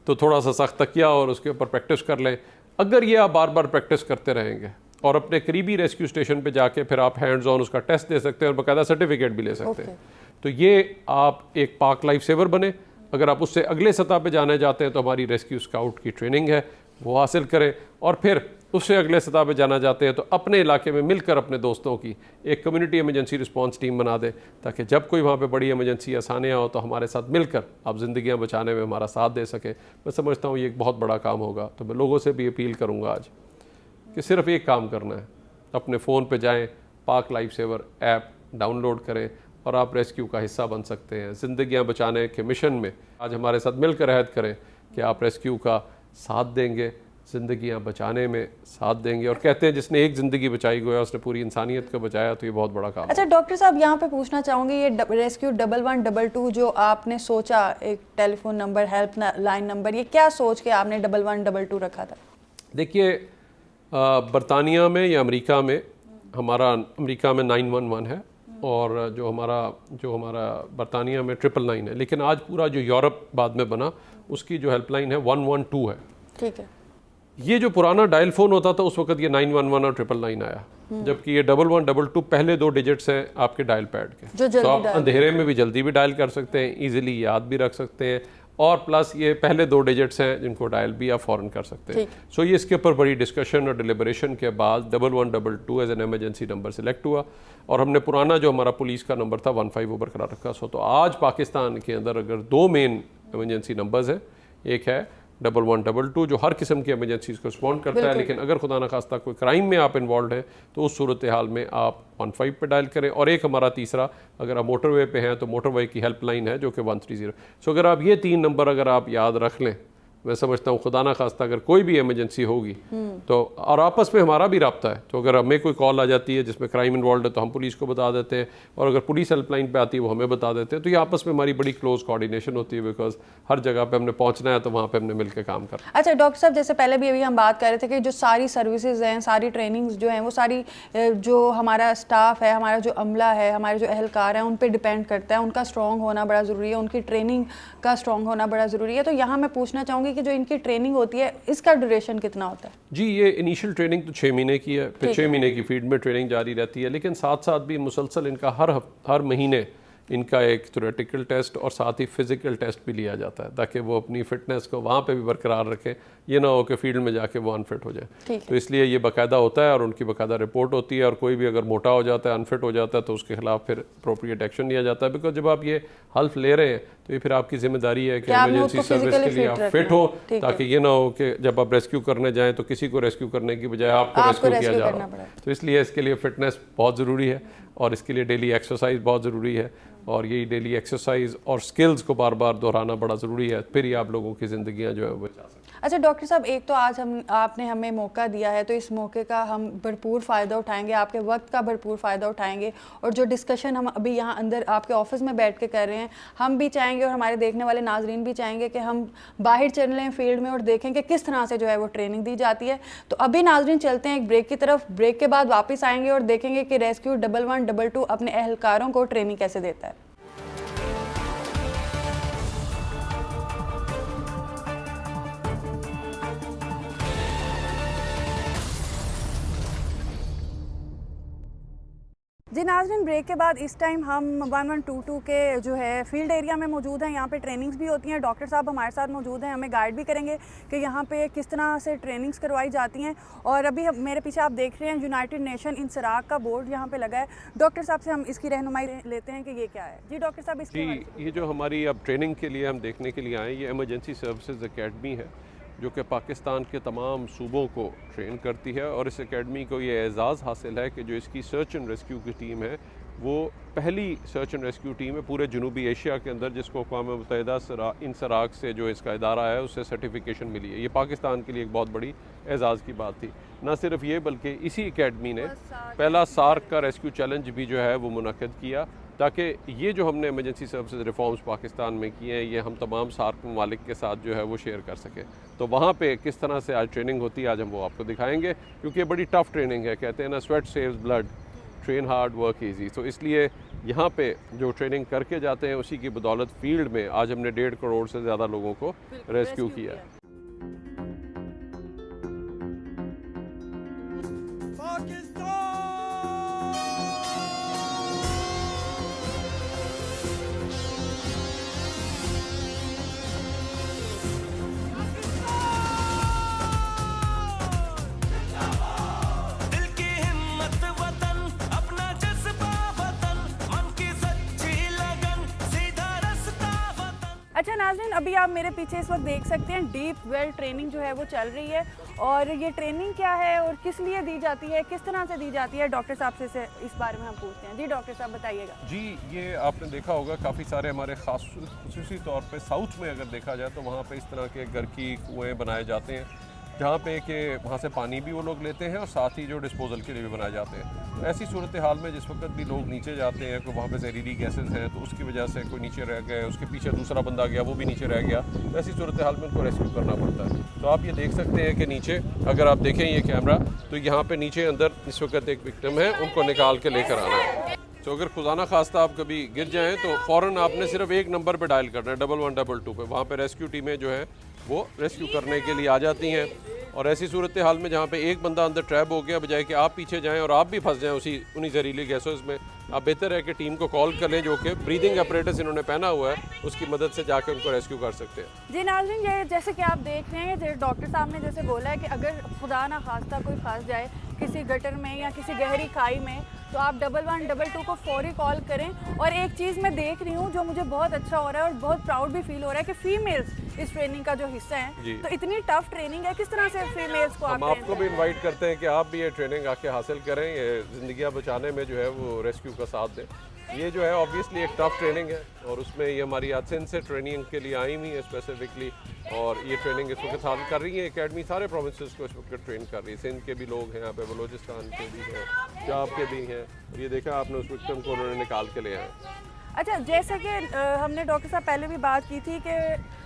तो थोड़ा सा सख्त तकिया और उसके ऊपर प्रैक्टिस कर लें। अगर ये आप बार बार प्रैक्टिस करते रहेंगे और अपने करीबी रेस्क्यू स्टेशन पे जाके फिर आप हैंड्स ऑन उसका टेस्ट दे सकते हैं और बाकायदा सर्टिफिकेट भी ले सकते हैं। तो ये आप एक पाक लाइफ सेवर बने। अगर आप उससे अगले सतह पे जाना चाहते हैं तो हमारी रेस्क्यू स्काउट की ट्रेनिंग है, वो हासिल करें। और फिर उससे अगले सतह पे जाना चाहते हैं तो अपने इलाके में मिलकर अपने दोस्तों की एक कम्युनिटी इमरजेंसी रिस्पांस टीम बना दें, ताकि जब कोई वहाँ पे बड़ी इमरजेंसी आसानियाँ हो तो हमारे साथ मिलकर आप ज़िंदगियाँ बचाने में हमारा साथ दे सकें। मैं समझता हूँ ये एक बहुत बड़ा काम होगा। तो मैं लोगों से भी अपील करूँगा आज कि सिर्फ एक काम करना है, अपने फ़ोन पे जाएं, पाक लाइफ सेवर ऐप डाउनलोड करें और आप रेस्क्यू का हिस्सा बन सकते हैं। ज़िंदगियां बचाने के मिशन में आज हमारे साथ मिलकर अहद करें कि आप रेस्क्यू का साथ देंगे, ज़िंदगियां बचाने में साथ देंगे। और कहते हैं जिसने एक ज़िंदगी बचाई गोया उसने पूरी इंसानियत को बचाया, तो ये बहुत बड़ा काम है। अच्छा डॉक्टर साहब, यहाँ पे पूछना चाहूँगी, ये रेस्क्यू 1122 जो आपने सोचा, एक telephone number, help line number, ये क्या सोच के आपने 1122 रखा था? देखिए, बरतानिया में या अमेरिका में, हमारा अमेरिका में 911 है और जो हमारा बरतानिया में 999 है, लेकिन आज पूरा जो यूरोप बाद में बना उसकी जो हेल्पलाइन है 112 है। ठीक है। ये जो पुराना डायल फ़ोन होता था उस वक्त ये 911 और 999 आया, जबकि ये 1122 पहले 2 डिजिट्स हैं आपके डायल पैड के, तो आप अंधेरे में भी जल्दी भी डायल कर सकते हैं, इजीली याद भी रख सकते हैं, और प्लस ये पहले 2 डिजिट्स हैं जिनको डायल भी आप फ़ौरन कर सकते हैं। सो ये इसके ऊपर बड़ी डिस्कशन और डिलिबरेशन के बाद 1122 as an emergency number select हुआ और हमने पुराना जो हमारा पुलिस का नंबर था 15 वो बरकरार रखा। सो तो आज पाकिस्तान के अंदर अगर 2 मेन एमरजेंसी नंबर्स हैं, एक है 1122 जो हर किस्म की एमरजेंसीज को रिस्पॉन्ड करता है, लेकिन अगर खुदा न खास्ता कोई क्राइम में आप इन्वॉल्व हैं तो उस सूरत हाल में आप 15 पे डायल करें। और एक हमारा तीसरा, अगर आप मोटरवे पे हैं तो मोटरवे की हेल्पलाइन है जो कि 130। सो अगर आप ये 3 नंबर अगर आप याद रख लें, मैं समझता हूँ खुदा ना खास्ता अगर कोई भी इमरजेंसी होगी तो, और आपस में हमारा भी रब्ता है, तो अगर हमें कोई कॉल आ जाती है जिसमें क्राइम इन्वॉल्व है तो हम पुलिस को बता देते हैं, और अगर पुलिस हेल्पलाइन पे आती है वो हमें बता देते हैं। तो ये आपस में हमारी बड़ी क्लोज कोऑर्डिनेशन होती है, बिकॉज हर जगह पे हमने पहुंचना है तो वहाँ पे हमने मिलकर काम करना। अच्छा डॉक्टर साहब, जैसे पहले भी अभी हम बात कर रहे थे कि जो सारी सर्विसेज हैं, सारी ट्रेनिंग्स जो हैं, वो सारी जो हमारा स्टाफ है, हमारा जो अमला है, हमारे जो एहलकार हैं, उन पर डिपेंड करता है, उनका स्ट्रॉन्ग होना बड़ा ज़रूरी है, उनकी ट्रेनिंग का स्ट्रॉन्ग होना बड़ा ज़रूरी है। तो यहाँ मैं पूछना चाहूँगी कि जो इनकी ट्रेनिंग होती है इसका ड्यूरेशन कितना होता है? जी, ये इनिशियल ट्रेनिंग तो 6 महीने की है, फिर 6 महीने की फील्ड में ट्रेनिंग जारी रहती है, लेकिन साथ साथ भी मुसलसल इनका हर महीने इनका एक थ्योरेटिकल टेस्ट और साथ ही फिज़िकल टेस्ट भी लिया जाता है ताकि वो अपनी फ़िटनेस को वहाँ पे भी बरकरार रखें, ये ना हो कि फील्ड में जाके वो अनफिट हो जाए। तो इसलिए ये बाकायदा होता है और उनकी बाकायदा रिपोर्ट होती है, और कोई भी अगर मोटा हो जाता है, अनफिट हो जाता है, तो उसके खिलाफ फिर अप्रोप्रिएट एक्शन लिया जाता है। बिकॉज जब आप ये हल्फ ले रहे हैं तो ये फिर आपकी जिम्मेदारी है कि इमरजेंसी सर्विस के लिए आप फिट हो, ताकि ये ना हो कि जब आप रेस्क्यू करने जाएं तो किसी को रेस्क्यू करने की बजाय आपको रेस्क्यू किया जा रहा है। तो इसलिए इसके लिए फिटनेस बहुत ज़रूरी है और इसके लिए डेली एक्सरसाइज बहुत ज़रूरी है, और यही डेली एक्सरसाइज और स्किल्स को बार बार दोहराना बड़ा ज़रूरी है, फिर ही आप लोगों की ज़िंदगियाँ जो है वो बचा सकते हैं। अच्छा डॉक्टर साहब, एक तो आज आपने हमें मौका दिया है, तो इस मौके का हम भरपूर फ़ायदा उठाएंगे, आपके वक्त का भरपूर फ़ायदा उठाएंगे, और जो डिस्कशन हम अभी यहाँ अंदर आपके ऑफिस में बैठ के कर रहे हैं, हम भी चाहेंगे और हमारे देखने वाले नाजरीन भी चाहेंगे कि हम बाहर चल लें फील्ड में और देखें कि किस तरह से जो है वो ट्रेनिंग दी जाती है। तो अभी नाजरीन चलते हैं एक ब्रेक की तरफ, ब्रेक के बाद वापस आएंगे और देखेंगे कि रेस्क्यू 1112 अपने एहलकारों को ट्रेनिंग कैसे देता है। जी नाज़रीन, ब्रेक के बाद इस टाइम हम 1122 के जो है फील्ड एरिया में मौजूद हैं। यहाँ पे ट्रेनिंग्स भी होती हैं, डॉक्टर साहब हमारे साथ मौजूद हैं, हमें गाइड भी करेंगे कि यहाँ पे किस तरह से ट्रेनिंग्स करवाई जाती हैं। और अभी मेरे पीछे आप देख रहे हैं यूनाइटेड नेशन इंसराग का बोर्ड यहाँ पे लगा है। डॉक्टर साहब से हम इसकी रहनुमाई लेते हैं कि ये क्या है। जी डॉक्टर साहब, इसकी ये जो हमारी अब ट्रेनिंग के लिए हम देखने के लिए आए, ये एमरजेंसी सर्विसेज एकेडमी है जो कि पाकिस्तान के तमाम सूबों को ट्रेन करती है, और इस एकेडमी को ये एज़ाज़ हासिल है कि जो इसकी सर्च एंड रेस्क्यू की टीम है वो पहली सर्च एंड रेस्क्यू टीम है पूरे जनूबी एशिया के अंदर, जिसको अक़वाम मुत्तहिदा इंसराग से जो इसका इदारा है उससे सर्टिफिकेशन मिली है। ये पाकिस्तान के लिए एक बहुत बड़ी एज़ाज़ की बात थी। ना सिर्फ ये बल्कि इसी एकेडमी ने पहला सार्क का रेस्क्यू चैलेंज भी जो है वो मुनक़्क़िद किया, ताकि ये जो हमने एमरजेंसी सर्विसेज रिफॉर्म्स पाकिस्तान में किए हैं ये हम तमाम सार्क ममालिक के साथ जो है वो शेयर कर सकें। तो वहाँ पे किस तरह से आज ट्रेनिंग होती है आज हम वो आपको दिखाएंगे, क्योंकि ये बड़ी टफ़ ट्रेनिंग है। कहते हैं ना, sweat saves blood, train hard work easy. तो इसलिए यहाँ पे जो ट्रेनिंग करके जाते हैं उसी की बदौलत फील्ड में आज हमने 1.5 करोड़ से ज़्यादा लोगों को रेस्क्यू किया है। अच्छा नाज़रीन, अभी आप मेरे पीछे इस वक्त देख सकते हैं डीप वेल ट्रेनिंग जो है वो चल रही है। और ये ट्रेनिंग क्या है और किस लिए दी जाती है, किस तरह से दी जाती है, डॉक्टर साहब से इस बारे में हम पूछते हैं। जी डॉक्टर साहब बताइएगा। जी, ये आपने देखा होगा काफ़ी सारे हमारे ख़ास खुसूसी तौर पे साउथ में अगर देखा जाए तो वहाँ पे इस तरह के घर की कुएँ बनाए जाते हैं, जहाँ पे कि वहाँ से पानी भी वो लोग लेते हैं और साथ ही जो डिस्पोजल के लिए भी बनाए जाते हैं। तो ऐसी सूरत हाल में जिस वक्त भी लोग नीचे जाते हैं, कोई वहाँ पे जहरीली गैसेज हैं तो उसकी वजह से कोई नीचे रह गए, उसके पीछे दूसरा बंदा गया वो भी नीचे रह गया, तो ऐसी सूरत हाल में उनको रेस्क्यू करना पड़ता है। तो आप ये देख सकते हैं कि नीचे अगर आप देखें ये कैमरा, तो यहाँ पर नीचे अंदर इस वक्त एक विक्टिम है, उनको निकाल के लेकर आना है। तो अगर खुदा ना खास्ता आप कभी गिर जाएँ तो फ़ौरन आपने सिर्फ एक नंबर पर डायल करना है, 1122 पे। वहाँ पर रेस्क्यू टीमें जो है वो रेस्क्यू करने के लिए आ जाती हैं। और ऐसी सूरत हाल में जहाँ पे एक बंदा अंदर ट्रैप हो गया, बजाय कि आप पीछे जाएं और आप भी फंस जाएं उन्हीं जहरीली गैसों में, आप बेहतर है कि टीम को कॉल कर लें जो कि ब्रीदिंग अपरेटस इन्होंने पहना हुआ है, उसकी मदद से जाकर उनको रेस्क्यू कर सकते हैं। जी नाज़रीन, ये जैसे कि आप देख रहे हैं, डॉक्टर साहब ने जैसे बोला है कि अगर खुदा ना खास्ता कोई फंस जाए किसी गटर में या किसी गहरी खाई में, तो आप 1122 को फौरी कॉल करें। और एक चीज़ मैं देख रही हूँ जो मुझे बहुत अच्छा हो रहा है और बहुत प्राउड भी फील हो रहा है कि फीमेल्स इस ट्रेनिंग का जो हिस्सा है। तो इतनी टफ ट्रेनिंग है, किस तरह से फीमेल्स को हम आपको भी इनवाइट करते हैं कि आप भी ये ट्रेनिंग आके हासिल करें, ये ज़िंदगियाँ बचाने में जो है वो रेस्क्यू का साथ दें। ये जो है ऑब्वियसली एक टफ ट्रेनिंग है और उसमें ये हमारी आज सिंध से ट्रेनिंग के लिए आई हुई है स्पेसिफिकली, और ये ट्रेनिंग इस वक्त हासिल कर रही है एकेडमी, सारे प्रोविंसेस को इस वक्त ट्रेन कर रही है। सिंध के भी लोग हैं यहाँ पे, बलोचिस्तान के भी हैं, पंजाब के भी हैं। ये देखा आपने उस विक्टिम को उन्होंने निकाल के ले आए। अच्छा, जैसे कि हमने डॉक्टर साहब पहले भी बात की थी कि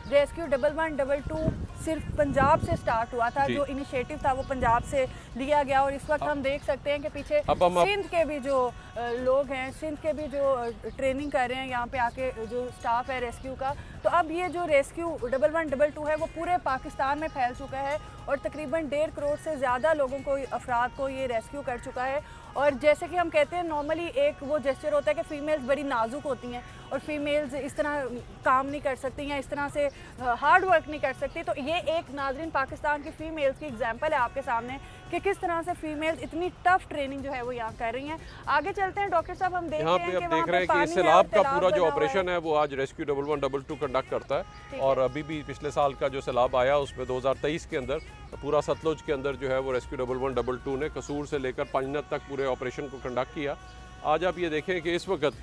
रेस्क्यू 1122 सिर्फ पंजाब से स्टार्ट हुआ था, जो इनिशिएटिव था वो पंजाब से लिया गया, और इस वक्त हम देख सकते हैं कि पीछे सिंध के भी जो लोग हैं, सिंध के भी जो ट्रेनिंग कर रहे हैं यहाँ पे आके, जो स्टाफ है रेस्क्यू का, तो तो अब ये जो रेस्क्यू 1112 है वो पूरे पाकिस्तान में फैल चुका है और तकरीबन 1.5 करोड़ से ज़्यादा लोगों को, अफराद को ये रेस्क्यू कर चुका है। और जैसे कि हम कहते हैं नॉर्मली एक वो जेस्चर होता है कि फ़ीमेल्स बड़ी नाजुक होती हैं और फीमेल्स इस तरह काम नहीं कर सकती या इस तरह से हार्ड वर्क नहीं कर सकती, तो ये एक नाज़रीन पाकिस्तान की फ़ीमेल्स की एग्जांपल है आपके सामने कि किस तरह से फीमेल्स इतनी टफ ट्रेनिंग जो है वो यहाँ कर रही हैं। आगे चलते हैं डॉक्टर साहब, हम देख रहे हैं कि देख रहे हैं कि सैलाब का पूरा जो ऑपरेशन है वो आज रेस्क्यू 1112 कंडक्ट करता है। और अभी भी पिछले साल का जो सैलाब आया उसमें 2023 के अंदर पूरा सतलुज के अंदर जो है वो रेस्क्यू 1112 ने कसूर से लेकर पानीनत तक पूरे ऑपरेशन को कंडक्ट किया। आज आप ये देखें कि इस वक्त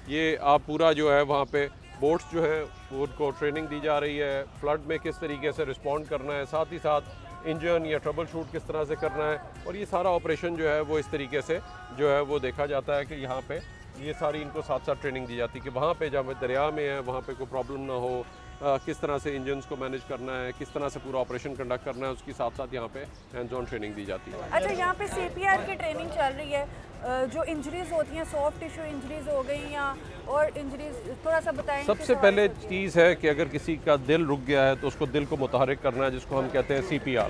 ये आप पूरा जो है वहाँ पे बोट्स जो है वो उनको ट्रेनिंग दी जा रही है, फ्लड में किस तरीके से रिस्पॉन्ड करना है, साथ ही साथ इंजन या ट्रबल शूट किस तरह से करना है। और ये सारा ऑपरेशन जो है वो इस तरीके से जो है वो देखा जाता है कि यहाँ पे ये सारी इनको साथ साथ ट्रेनिंग दी जाती है कि वहाँ पे जब दरिया में है वहाँ पे कोई प्रॉब्लम ना हो, किस तरह से इंजन्स को मैनेज करना है, किस तरह से पूरा ऑपरेशन कंडक्ट करना है, उसकी साथ साथ यहाँ पे हैंड्स ऑन ट्रेनिंग दी जाती है। अच्छा, यहाँ पे CPR की ट्रेनिंग चल रही है, जो इंजरीज होती हैं, सॉफ्ट टिश्यू इंजरीज हो गई या और इंजरीज, थोड़ा सा बताएं। सबसे पहले चीज़ है कि अगर किसी का दिल रुक गया है तो उसको दिल को मुतहरिक करना है, जिसको हम कहते हैं CPR।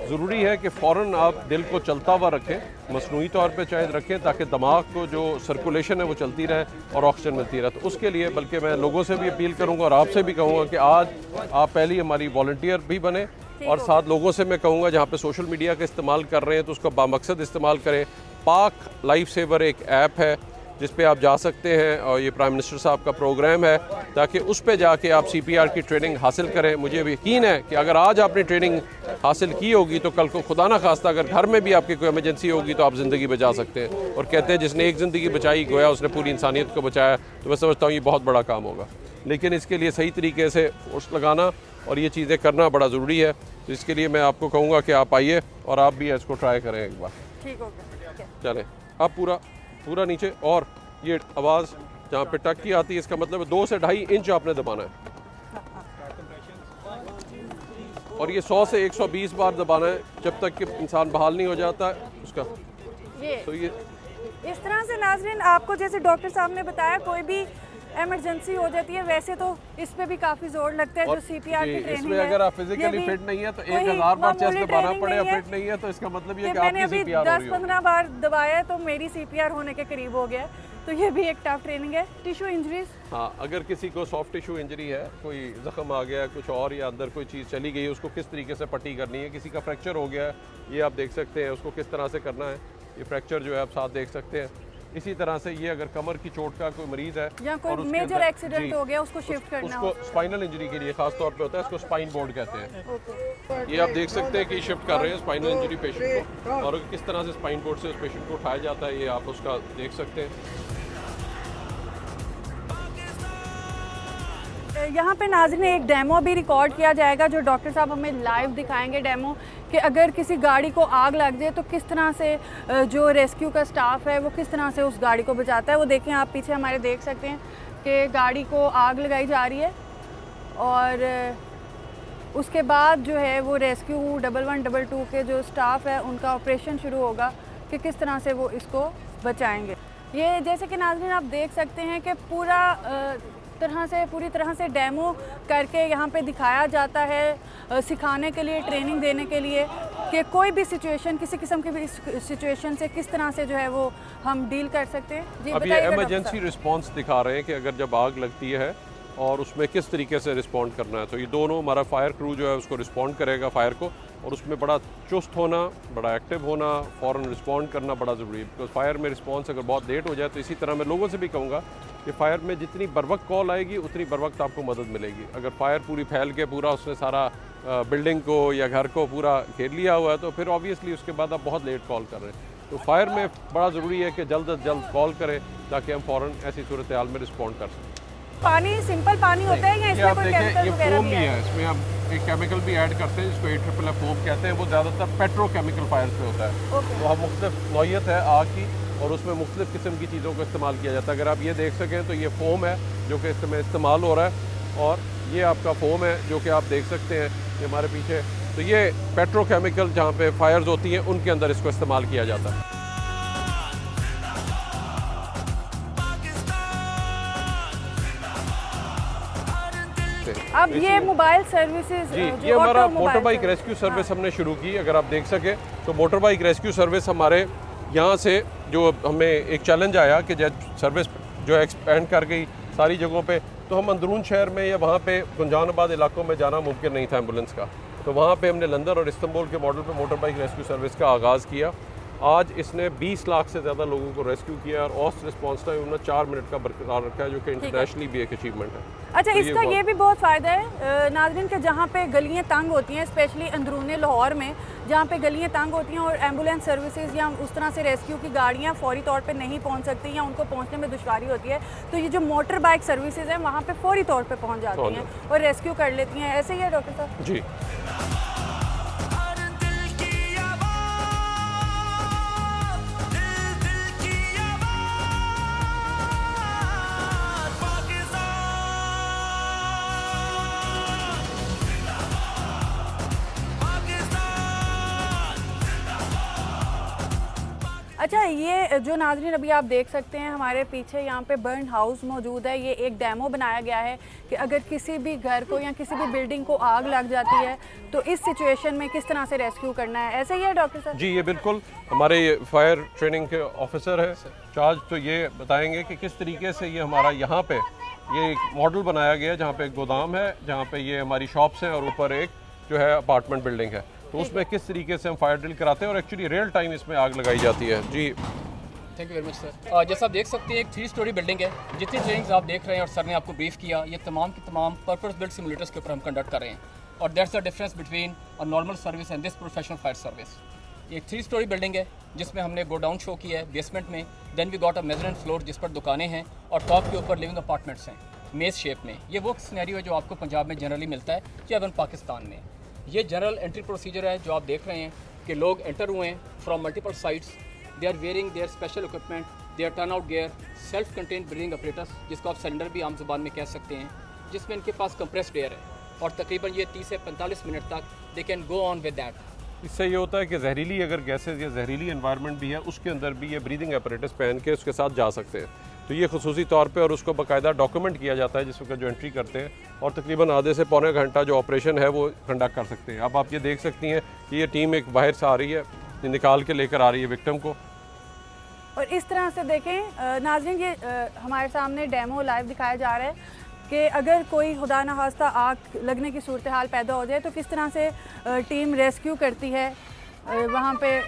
ज़रूरी है कि फ़ौरन आप दिल को चलता हुआ रखें, मसनूई तौर पे शायद रखें ताकि दिमाग को जो सर्कुलेशन है वो चलती रहे और ऑक्सीजन मिलती रहे। तो उसके लिए बल्कि मैं लोगों से भी अपील करूँगा और आपसे भी कहूँगा कि आज आप पहली हमारी वॉलंटियर भी बने और साथ लोगों से मैं कहूँगा जहाँ पे सोशल मीडिया का इस्तेमाल कर रहे हैं तो उसका बामकसद इस्तेमाल करें। पाक लाइफ सेवर एक ऐप है जिस पे आप जा सकते हैं और ये प्राइम मिनिस्टर साहब का प्रोग्राम है ताकि उस पे जाके आप CPR की ट्रेनिंग हासिल करें। मुझे यकीन है कि अगर आज आपने ट्रेनिंग हासिल की होगी तो कल को खुदा ना खास्ता अगर घर में भी आपकी कोई इमरजेंसी होगी तो आप ज़िंदगी बचा सकते हैं। और कहते हैं जिसने एक ज़िंदगी बचाई गोया उसने पूरी इंसानियत को बचाया। तो मैं समझता हूँ ये बहुत बड़ा काम होगा, लेकिन इसके लिए सही तरीके से फोर्स लगाना और ये चीज़ें करना बड़ा ज़रूरी है। तो इसके लिए मैं आपको कहूँगा कि आप आइए और आप भी इसको ट्राई करें एक बार। ठीक हो गया, चलें आप पूरा नीचे, और ये आवाज़ जहाँ पे टक की आती है इसका मतलब 2 से 2.5 इंच आपने दबाना है और ये 100 से 120 बार दबाना है जब तक कि इंसान बहाल नहीं हो जाता है उसका। तो ये इस तरह से नाज़रीन आपको जैसे डॉक्टर साहब ने बताया कोई भी इमरजेंसी हो जाती है, वैसे तो इस पे भी काफ़ी जोर लगता है जो CPR की ट्रेनिंग इसमें है। अगर आप फिजिकली फिट नहीं है तो 1000 बार चेस्ट दबाना पड़े, फिट नहीं है तो इसका मतलब ये कि मैंने आपकी अभी CPR हो रही है। 10-15 बार दबाया है तो मेरी CPR होने के करीब हो गया, तो ये भी एक टफ ट्रेनिंग है। टिश्यू इंजरीज, हाँ, अगर किसी को सॉफ्ट टिश्यू इंजरी है, कोई जख्म आ गया कुछ और या अंदर कोई चीज़ चली गई है, उसको किस तरीके से पट्टी करनी है। किसी का फ्रैक्चर हो गया है, ये आप देख सकते हैं उसको किस तरह से करना है। ये फ्रैक्चर जो है आप साथ देख सकते हैं। इसी तरह से ये अगर कमर की चोट का कोई मरीज है या कोई मेजर एक्सीडेंट हो गया उसको शिफ्ट करना हो, उसको स्पाइनल इंजरी के लिए खास तौर पे होता है, इसको स्पाइन बोर्ड कहते हैं। ये आप देख सकते हैं कि शिफ्ट कर रहे हैं स्पाइनल इंजरी पेशेंट को और किस तरह से स्पाइन बोर्ड से उस पेशेंट को उठाया जाता है, ये आप उसका देख सकते हैं। यहाँ पे नाज़रीन एक डेमो भी रिकॉर्ड किया जाएगा जो डॉक्टर साहब हमें लाइव दिखाएंगे डेमो कि अगर किसी गाड़ी को आग लग जाए तो किस तरह से जो रेस्क्यू का स्टाफ है वो किस तरह से उस गाड़ी को बचाता है। वो देखें आप पीछे हमारे देख सकते हैं कि गाड़ी को आग लगाई जा रही है और उसके बाद जो है वो रेस्क्यू 1112 के जो स्टाफ है उनका ऑपरेशन शुरू होगा कि किस तरह से वो इसको बचाएँगे। ये जैसे कि नाज़रीन आप देख सकते हैं कि पूरी तरह से डेमो करके यहाँ पे दिखाया जाता है, सिखाने के लिए, ट्रेनिंग देने के लिए कि कोई भी सिचुएशन, किसी किस्म की भी सिचुएशन से किस तरह से जो है वो हम डील कर सकते हैं। जी, अब ये इमरजेंसी रिस्पांस दिखा रहे हैं कि अगर जब आग लगती है और उसमें किस तरीके से रिस्पॉन्ड करना है। तो ये दोनों हमारा फायर क्रू जो है उसको रिस्पॉन्ड करेगा फायर को, और उसमें बड़ा चुस्त होना, बड़ा एक्टिव होना, फ़ौरन रिस्पॉन्ड करना बड़ा ज़रूरी है। बिकॉज फायर में रिस्पॉन्स अगर बहुत लेट हो जाए तो इसी तरह मैं लोगों से भी कहूँगा कि फायर में जितनी बर वक्त कॉल आएगी उतनी बर वक्त आपको मदद मिलेगी। अगर फायर पूरी फैल के पूरा उसने सारा बिल्डिंग को या घर को पूरा घेर लिया हुआ है तो फिर ऑब्वियसली उसके बाद आप बहुत लेट कॉल कर रहे हैं। तो फायर में बड़ा ज़रूरी है कि जल्द अज जल्द कॉल करें ताकि हम फ़ौरन ऐसी सूरत हाल में रिस्पॉन्ड कर सकें। पानी सिंपल पानी होता है या इसमें कोई केमिकल वगैरह भी है? इसमें हम एक केमिकल भी ऐड करते हैं जिसको AFFF फोम कहते हैं। वो ज़्यादातर पेट्रोकेमिकल फायर्स पे होता है। तो हम मुख्तलिफ नौइयत है आग की और उसमें मुख्तलिफ किस्म की चीज़ों को इस्तेमाल किया जाता है। अगर आप ये देख सकें तो ये फोम है जो कि इसमें इस्तेमाल हो रहा है, और ये आपका फोम है जो कि आप देख सकते हैं ये हमारे पीछे। तो ये पेट्रोकेमिकल जहाँ पे फायर्स होती हैं उनके अंदर इसको इस्तेमाल किया जाता है। सकते हैं। अब ये मोबाइल सर्विसेज जी, ये हमारा मोटर बाइक रेस्क्यू सर्विस हमने शुरू की। अगर आप देख सके तो मोटर बाइक रेस्क्यू सर्विस हमारे यहाँ से जो हमें एक चैलेंज आया कि जब सर्विस जो एक्सपेंड कर गई सारी जगहों पे, तो हम अंदरून शहर में या वहाँ पे गुंजानाबाद इलाकों में जाना मुमकिन नहीं था एम्बुलेंस का। तो वहाँ पे हमने लंदन और इस्तांबुल के मॉडल पे मोटर बाइक रेस्क्यू सर्विस का आगाज़ किया। आज इसने 20 लाख से ज़्यादा लोगों को रेस्क्यू किया और औसत रिस्पॉन्स टाइम उन्होंने 4 मिनट का बरकरार रखा है, जो कि इंटरनेशनली भी एक अचीवमेंट है। अच्छा, इसका ये भी बहुत फ़ायदा है नाज़रीन कि जहाँ पे गलियाँ तंग होती हैं, स्पेशली अंदरूनी लाहौर में जहाँ पे गलियाँ तंग होती हैं और एम्बुलेंस सर्विसेज या उस तरह से रेस्क्यू की गाड़ियाँ फौरी तौर पे नहीं पहुँच सकती या उनको पहुँचने में दुश्वारी होती है, तो ये जो मोटर बाइक सर्विसेज हैं वहाँ पे फौरी तौर पे पहुँच जाती हैं और रेस्क्यू कर लेती हैं। ऐसे ही है डॉक्टर साहब? जी। अच्छा, ये जो नाज़रीन अभी आप देख सकते हैं हमारे पीछे यहाँ पे बर्न हाउस मौजूद है। ये एक डेमो बनाया गया है कि अगर किसी भी घर को या किसी भी बिल्डिंग को आग लग जाती है तो इस सिचुएशन में किस तरह से रेस्क्यू करना है। ऐसे ही है डॉक्टर साहब? जी, ये बिल्कुल हमारे फायर ट्रेनिंग के ऑफिसर हैं चार्ज, तो ये बताएंगे कि किस तरीके से ये हमारा यहाँ पे ये एक मॉडल बनाया गया है जहाँ पे एक गोदाम है, जहाँ पे ये हमारी शॉप्स हैं और ऊपर एक जो है अपार्टमेंट बिल्डिंग है। तो उसमें किस तरीके से हम फायर ड्रिल कराते हैं और एक्चुअली रियल टाइम इसमें आग लगाई जाती है। जी, thank you very much sir. जैसा आप देख सकते हैं एक 3 स्टोरी बिल्डिंग है। जितनी ट्रेनिंग्स आप देख रहे हैं और सर ने आपको ब्रीफ किया, ये तमाम की तमाम पर्पस बिल्ड सिमुलेटर्स के ऊपर हम कंडक्ट कर रहे हैं और that's the difference between a normal service and this professional fire service. ये एक 3 स्टोरी बिल्डिंग है जिसमें हमने गोडाउन शो किया है बेसमेंट में, then we got a measurement floor जिस पर दुकानें हैं और टॉप के ऊपर लिविंग अपार्टमेंट्स हैं मेज शेप में। ये वो सिनेरियो है जो आपको पंजाब में जनरली मिलता है या इवन पाकिस्तान में। ये जनरल एंट्री प्रोसीजर है जो आप देख रहे हैं कि लोग एंटर हुए हैं from multiple sites, they are wearing their special equipment, their turnout gear, self contained breathing apparatus जिसको आप सिलेंडर भी आम जुबान में कह सकते हैं, जिसमें इनके पास कंप्रेस्ड एयर है और तकरीबन ये 30 से 45 मिनट तक they can go on with that. इससे ये होता है कि जहरीली अगर गैसेज या जहरीली एनवायरनमेंट भी है उसके अंदर भी ये ब्रीदिंग अपरेटस पहन के उसके साथ जा सकते हैं। तो ये खसूसी तौर पे और उसको बाकायदा डॉक्यूमेंट किया जाता है जिस वक्त जो एंट्री करते हैं और तकरीबन आधे से पौने घंटा जो ऑपरेशन है वो कंडक्ट कर सकते हैं। अब आप ये देख सकती हैं कि ये टीम एक बाहर से आ रही है, ये निकाल के लेकर आ रही है विक्टिम को। और इस तरह से देखें नाज़रीन, ये हमारे सामने डेमो लाइव दिखाया जा रहा है कि अगर कोई खुदा न खास्ता आग लगने की सूरत हाल पैदा हो जाए तो किस तरह से टीम रेस्क्यू करती है वहाँ पे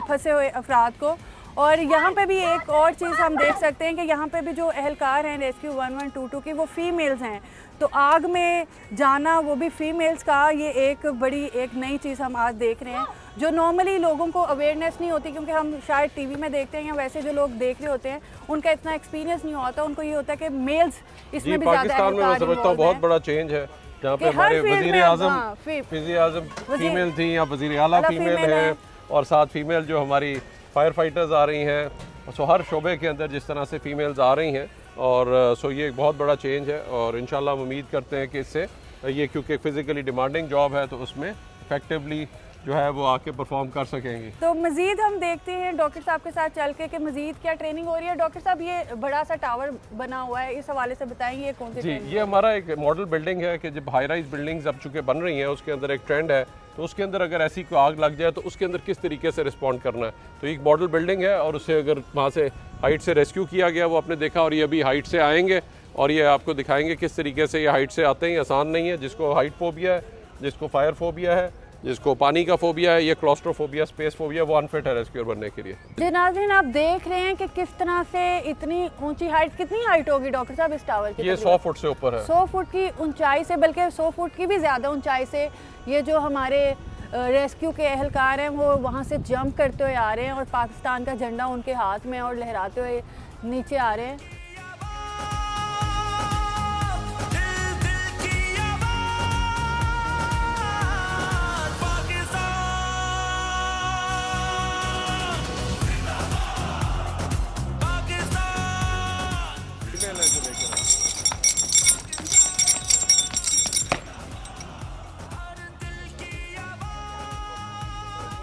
फंसे हुए अफराद को। और यहाँ पे भी एक और चीज़ हम देख सकते हैं कि यहाँ पे भी जो एहलकार हैं रेस्क्यू 1122 की वो फीमेल्स हैं, तो आग में जाना वो भी फीमेल्स का, ये एक बड़ी एक नई चीज़ हम आज देख रहे हैं जो नॉर्मली लोगों को अवेयरनेस नहीं होती, क्योंकि हम शायद टीवी में देखते हैं या वैसे जो लोग देख रहे होते हैं उनका इतना एक्सपीरियंस नहीं होता। उनको ये होता है कि मेल्स इसमें भी ज़्यादा पाकिस्तान में मैं समझता हूँ बहुत बड़ा चेंज है जहाँ पे हमारे वज़ीर आज़म फीमेल थी या वज़ीर आला फीमेल है और साथ फीमेल जो हमारी फायर फाइटर्स आ रही हैं। सो हर शोबे के अंदर जिस तरह से फीमेल्स आ रही हैं और सो ये एक बहुत बड़ा चेंज है और इंशाल्लाह हम उम्मीद करते हैं कि इससे ये क्योंकि फिज़िकली डिमांडिंग जॉब है तो उसमें इफेक्टिवली जो है वो आके परफॉर्म कर सकेंगी। तो मज़ीद हम देखते हैं डॉक्टर साहब के साथ चल के कि मज़ीद क्या ट्रेनिंग हो रही है। डॉक्टर साहब, ये बड़ा सा टावर बना हुआ है, इस हवाले से बताएंगे ये कौन सी जी, ये हमारा एक मॉडल बिल्डिंग है कि जब हाई राइज बिल्डिंग्स अब चूँकि बन रही हैं उसके अंदर एक ट्रेंड है, तो उसके अंदर अगर ऐसी कोई आग लग जाए तो उसके अंदर किस तरीके से रिस्पॉन्ड करना है। तो एक मॉडल बिल्डिंग है और उससे अगर वहाँ से हाइट से रेस्क्यू किया गया वो आपने देखा और ये अभी हाइट से आएंगे और ये आपको दिखाएंगे किस तरीके से ये हाइट से आते हैं। आसान नहीं है, जिसको हाइट फोबिया है, जिसको फायर फोबिया है, जिसको पानी का फोबिया है, ये क्लॉस्ट्रोफोबिया, स्पेस फोबिया, वो अनफिट है रेस्क्यूअर बनने के लिए। जी नाज़रीन, आप देख रहे हैं कि किस तरह से इतनी ऊंची हाइट, कितनी हाइट होगी डॉक्टर साहब इस टावर की? ये 100 फुट से ऊपर है, 100 फुट की ऊंचाई से, बल्कि 100 फुट की भी ज़्यादा ऊंचाई से ये जो हमारे रेस्क्यू के एहलकार हैं वो वहाँ से जंप करते हुए आ रहे हैं और पाकिस्तान का झंडा उनके हाथ में और लहराते हुए नीचे आ रहे हैं।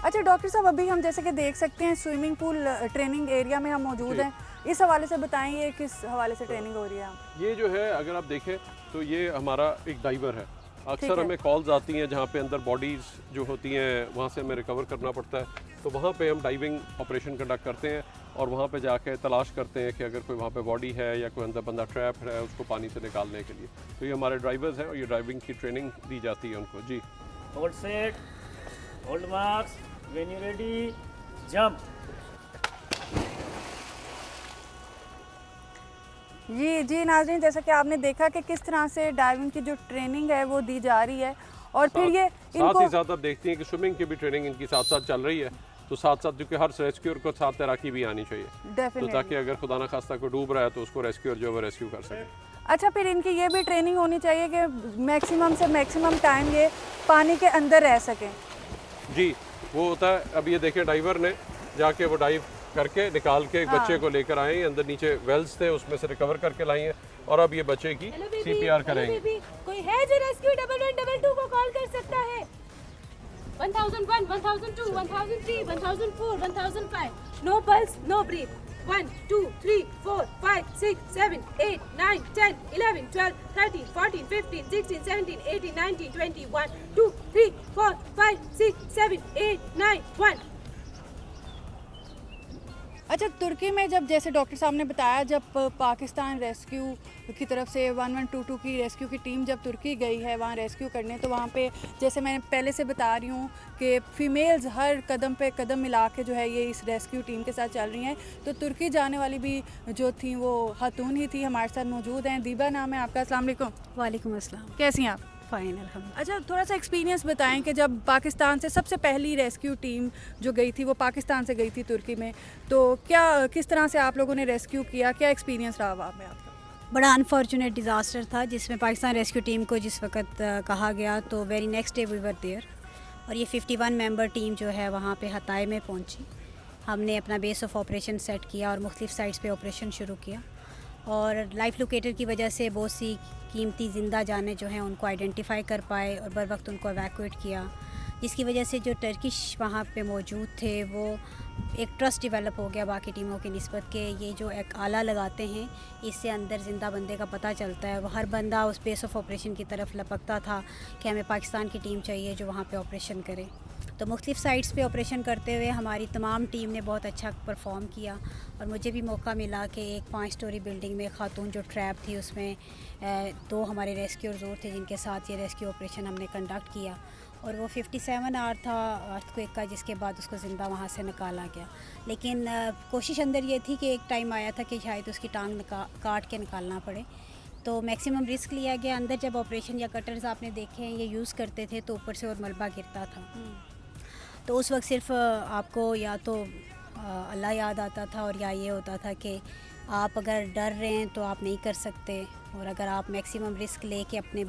अच्छा डॉक्टर साहब, अभी हम जैसे कि देख सकते हैं स्विमिंग पूल ट्रेनिंग एरिया में हम मौजूद हैं। इस हवाले से बताएं, ये किस हवाले से ट्रेनिंग हो रही है? ये जो है अगर आप देखें तो ये हमारा एक डाइवर है। ठीक अक्सर है। हमें कॉल्स आती हैं जहाँ पे अंदर बॉडीज़ जो होती हैं वहाँ से हमें रिकवर करना पड़ता है, तो वहाँ पे हम डाइविंग ऑपरेशन कंडक्ट करते हैं और वहाँ पे जाके तलाश करते हैं कि अगर कोई वहाँ पे बॉडी है या कोई अंदर बंदा ट्रैप है उसको पानी से निकालने के लिए। तो ये हमारे ड्राइवर्स हैं और ये ड्राइविंग की ट्रेनिंग दी जाती है उनको। जी hold set, hold marks, when you ready, jump. जी नाज़रीन, जैसा कि आपने देखा कि किस तरह से डाइविंग की जो ट्रेनिंग है वो दी जा रही है और फिर ये साथ इनको ही साथ आप देखती हैं कि स्विमिंग की भी ट्रेनिंग इनकी साथ साथ चल रही है। तो साथ साथ क्योंकि हर रेस्क्यूअर को साथ तैराकी भी आनी चाहिए, तो डेफिनेटली। ताकि अगर खुदा ना खास्ता कोई डूब रहा है तो उसको रेस्क्यूअर जो है रेस्क्यू कर सके। अच्छा, फिर इनकी ये भी ट्रेनिंग होनी चाहिए कि मैक्सिमम से मैक्सिमम टाइम ये पानी के अंदर रह सकें। जी वो होता है, अब ये देखें डाइवर ने जाके वो डाइव करके निकाल के एक बच्चे को लेकर आए हैं, अंदर नीचे वेल्स थे उसमें से रिकवर करके लाई हैं और अब ये बच्चे की CPR करेंगे। कोई है जो रेस्क्यू 1112 को कॉल कर सकता है? 1001, 1002, 1003, 1004, 1005. No pulse, no breathe. 1, 2, 3, 4, 5, 6, 7, 8, 9, 10, 11, 12, 13, 14, 15, 16, 17, 18, 19, 20, 1, 2, 3, 4, 5, 6, 7, 8, 9, 1. अच्छा, तुर्की में जब जैसे डॉक्टर साहब ने बताया, जब पाकिस्तान रेस्क्यू की तरफ से 1122 की रेस्क्यू की टीम जब तुर्की गई है वहाँ रेस्क्यू करने, तो वहाँ पे जैसे मैं पहले से बता रही हूँ कि फ़ीमेल्स हर कदम पे कदम मिला के जो है ये इस रेस्क्यू टीम के साथ चल रही हैं। तो तुर्की जाने वाली भी जो थी वो खातून ही थी, हमारे साथ मौजूद हैं। दीबा नाम है आपका। अस्सलाम वालेकुम। वालेकुम अस्सलाम। कैसी हैं आप? फ़ाइन अल्हम्दुलिल्लाह। अच्छा, थोड़ा सा एक्सपीरियंस बताएं कि जब पाकिस्तान से सबसे पहली रेस्क्यू टीम जो गई थी वो पाकिस्तान से गई थी तुर्की में, तो क्या किस तरह से आप लोगों ने रेस्क्यू किया, क्या एक्सपीरियंस रहा वहाँ पे आपका? बड़ा अनफॉर्चुनेट डिज़ास्टर था जिसमें पाकिस्तान रेस्क्यू टीम को जिस वक्त कहा गया तो very next day we were there, और ये 51 मेंबर टीम जो है वहाँ पे हताए में पहुँची। हमने अपना बेस ऑफ ऑपरेशन सेट किया और मुख्तलिफ साइट्स पे ऑपरेशन शुरू किया, और लाइफ लोकेटर की वजह से बहुत सी कीमती ज़िंदा जानें जो हैं उनको आइडेंटिफाई कर पाए और बर वक्त उनको एवैक्यूएट किया, जिसकी वजह से जो टर्किश वहाँ पे मौजूद थे वो एक ट्रस्ट डेवलप हो गया बाकी टीमों की निस्बत के ये जो एक आला लगाते हैं इससे अंदर ज़िंदा बंदे का पता चलता है। वो हर बंदा उस बेस ऑफ ऑपरेशन की तरफ लपकता था कि हमें पाकिस्तान की टीम चाहिए जो वहाँ पे ऑपरेशन करे। तो मुख्तलिफ साइट्स पे ऑपरेशन करते हुए हमारी तमाम टीम ने बहुत अच्छा परफॉर्म किया, और मुझे भी मौका मिला कि एक 5 स्टोरी बिल्डिंग में खातून जो ट्रैप थी उसमें 2 हमारे रेस्क्यूअर्स और थे जिनके साथ ये रेस्क्यू ऑपरेशन हमने कंडक्ट किया, और वो 57 आवर था अर्थक्वेक का, जिसके बाद उसको ज़िंदा वहाँ से निकाला गया। लेकिन कोशिश अंदर ये थी कि एक टाइम आया था कि शायद उसकी टांग काट के निकालना पड़े, तो मैक्सिमम रिस्क लिया गया। अंदर जब ऑपरेशन या कटर्स आपने देखे हैं ये यूज़ करते थे तो ऊपर से और मलबा गिरता था, तो उस वक्त सिर्फ आपको या तो अल्लाह याद आता था और या ये होता था कि आप अगर डर रहे हैं तो आप नहीं कर सकते, और अगर आप मैक्सिमम रिस्क लेके अपने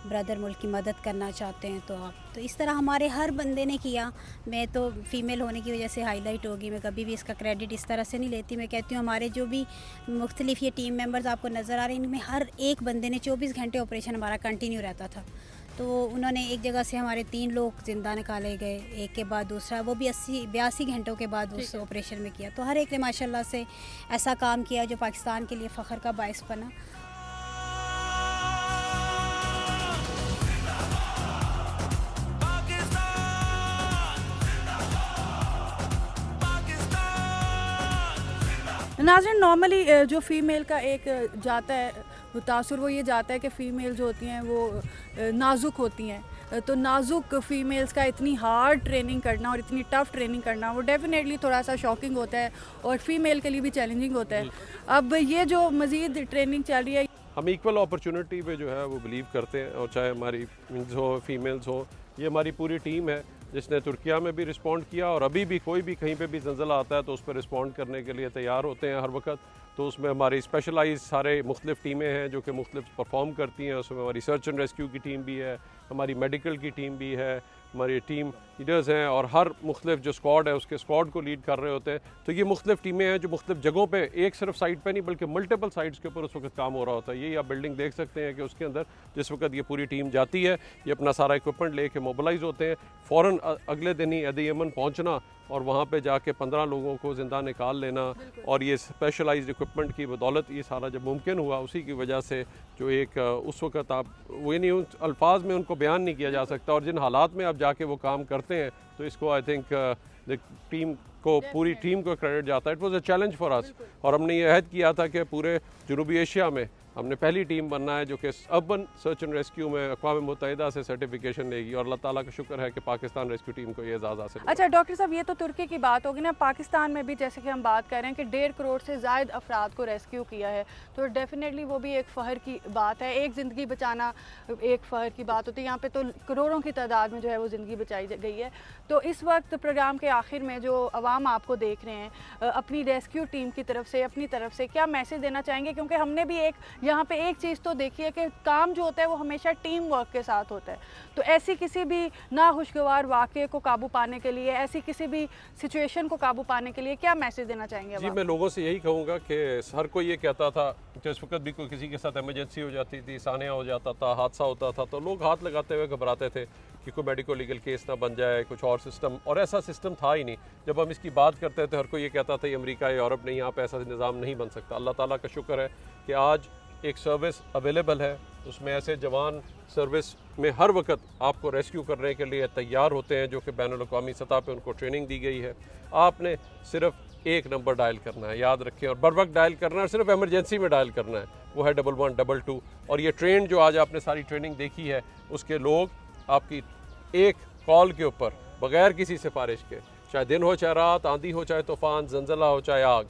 ब्रदर मुल्क की मदद करना चाहते हैं तो आप, तो इस तरह हमारे हर बंदे ने किया। मैं तो फ़ीमेल होने की वजह से हाईलाइट होगी, मैं कभी भी इसका क्रेडिट इस तरह से नहीं लेती। मैं कहती हूँ हमारे जो भी मुख्तलिफ ये टीम मेंबर्स आपको नज़र आ रहे हैं इनमें हर एक बंदे ने 24 घंटे ऑपरेशन हमारा कंटिन्यू रहता था। तो उन्होंने एक जगह से हमारे 3 लोग ज़िंदा निकाले गए, एक के बाद दूसरा, वो भी 82 घंटों के बाद उस ऑपरेशन में किया। तो हर एक ने माशाल्लाह से ऐसा काम किया जो पाकिस्तान के लिए फ़ख्र का बायस बना। नाज़रीन, नॉर्मली जो फ़ीमेल का एक जाता है तासुर, वो ये जाता है कि फ़ीमेल जो होती हैं वो नाजुक होती हैं, तो नाजुक फ़ीमेल्स का इतनी हार्ड ट्रेनिंग करना और इतनी टफ़ ट्रेनिंग करना वो डेफिनेटली थोड़ा सा शॉकिंग होता है और फ़ीमेल के लिए भी चैलेंजिंग होता है। अब ये जो मज़ीद ट्रेनिंग चल रही है, हम इक्वल अपॉर्चुनिटी पे जो है वो बिलीव करते हैं, और चाहे हमारी मेंस हो फीमेल्स हो, ये हमारी पूरी टीम है जिसने तुर्किया में भी रिस्पॉन्ड किया, और अभी भी कोई भी कहीं पे भी ज़लज़ला आता है तो उस पर रिस्पॉन्ड करने के लिए तैयार होते हैं हर वक्त। तो उसमें हमारी स्पेशलाइज सारे मुख्तलिफ टीमें हैं जो कि मुख्तलिफ परफॉर्म करती हैं। उसमें हमारी सर्च एंड रेस्क्यू की टीम भी है, हमारी मेडिकल की टीम भी है, हमारी टीम लीडर्स हैं और हर मुख्तलिफ जो स्क्वाड है उसके स्क्वाड को लीड कर रहे होते हैं। तो ये मुख्तलिफ टीमें हैं जो मुख्तलिफ जगहों पे, एक सिर्फ साइट पे नहीं बल्कि मल्टीपल साइट्स के ऊपर उस वक्त काम हो रहा होता है। यही आप बिल्डिंग देख सकते हैं कि उसके अंदर जिस वक्त ये पूरी टीम जाती है, ये अपना सारा इक्विपमेंट लेके मोबिलाइज होते हैं, फ़ौरन अगले दिन ही अदी यमन पहुँचना और वहाँ पे जाके 15 लोगों को ज़िंदा निकाल लेना। और ये स्पेशलाइज्ड इक्विपमेंट की बदौलत ये सारा जब मुमकिन हुआ, उसी की वजह से जो एक उस वक्त आप वो नहीं उन अल्फाज में उनको बयान नहीं किया जा सकता। और जिन हालात में आप जाके वो काम करते हैं तो इसको आई थिंक टीम को, पूरी टीम को क्रेडिट जाता है। It was a challenge for us और हमने ये अहद किया था कि पूरे जनूबी एशिया में हमने पहली टीम बनना है जो कि अर्बन सर्च एंड रेस्क्यू में अक़वाम मुत्तहिदा से सर्टिफिकेशन लेगी और अल्लाह ताला का शुक्र है कि पाकिस्तान रेस्क्यू टीम को ये एजाज़ हासिल हुआ। अच्छा डॉक्टर साहब, ये तो तुर्की की बात होगी ना, पाकिस्तान में भी जैसे कि हम बात कर रहे हैं कि 1.5 करोड़ से ज़ायद अफराद को रेस्क्यू किया है, तो डेफिनेटली वो भी एक फ़ख्र की बात है। एक ज़िंदगी बचाना एक फ़ख्र की बात होती है, यहाँ पे तो करोड़ों की तादाद में जो है वो ज़िंदगी बचाई गई है। तो इस वक्त प्रोग्राम के आखिर में जो अवाम आपको देख रहे हैं, अपनी रेस्क्यू टीम की तरफ से, अपनी तरफ से क्या मैसेज देना चाहेंगे? क्योंकि हमने भी यहाँ पे एक चीज़ तो देखिए कि काम जो होता है वो हमेशा टीम वर्क के साथ होता है। तो ऐसी किसी भी नाखुशगवार वाक़े को काबू पाने के लिए, ऐसी किसी भी सिचुएशन को काबू पाने के लिए क्या मैसेज देना चाहेंगे? जी, मैं लोगों से यही कहूँगा कि हर कोई ये कहता था कि इस वक्त भी कोई किसी के साथ इमरजेंसी हो जाती थी, सानिया हो जाता था, हादसा होता था, तो लोग हाथ लगाते हुए घबराते थे कि कोई मेडिको लीगल केस ना बन जाए, कुछ और सिस्टम, और ऐसा सिस्टम था ही नहीं। जब हम इसकी बात करते थे हर कोई ये कहता था ये अमेरिका या यूरोप नहीं, यहाँ पे ऐसा निज़ाम नहीं बन सकता। अल्लाह ताला का शुक्र है कि आज एक सर्विस अवेलेबल है, उसमें ऐसे जवान सर्विस में हर वक्त आपको रेस्क्यू करने के लिए तैयार होते हैं जो कि बैनुल-अक़वामी सतह पे उनको ट्रेनिंग दी गई है। आपने सिर्फ एक नंबर डायल करना है, याद रखें, और बर वक्त डायल करना है, सिर्फ इमरजेंसी में डायल करना है, वो है 1122। और ये ट्रेन जो आज आपने सारी ट्रेनिंग देखी है, उसके लोग आपकी एक कॉल के ऊपर बग़ैर किसी सिफारिश के, चाहे दिन हो चाहे रात, आंधी हो चाहे तूफ़ान, ज़लज़ला हो चाहे आग,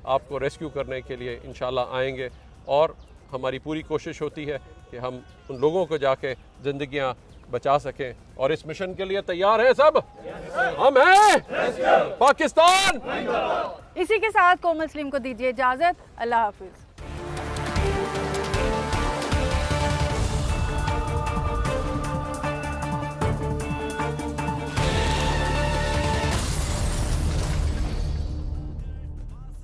आपको रेस्क्यू करने के लिए इंशाल्लाह आएंगे। और हमारी पूरी कोशिश होती है कि हम उन लोगों को जाके ज़िंदगियां बचा सकें, और इस मिशन के लिए तैयार हैं सब। हम हैं पाकिस्तान। इसी के साथ कोमल सलीम को दीजिए इजाज़त। अल्लाह हाफिज़।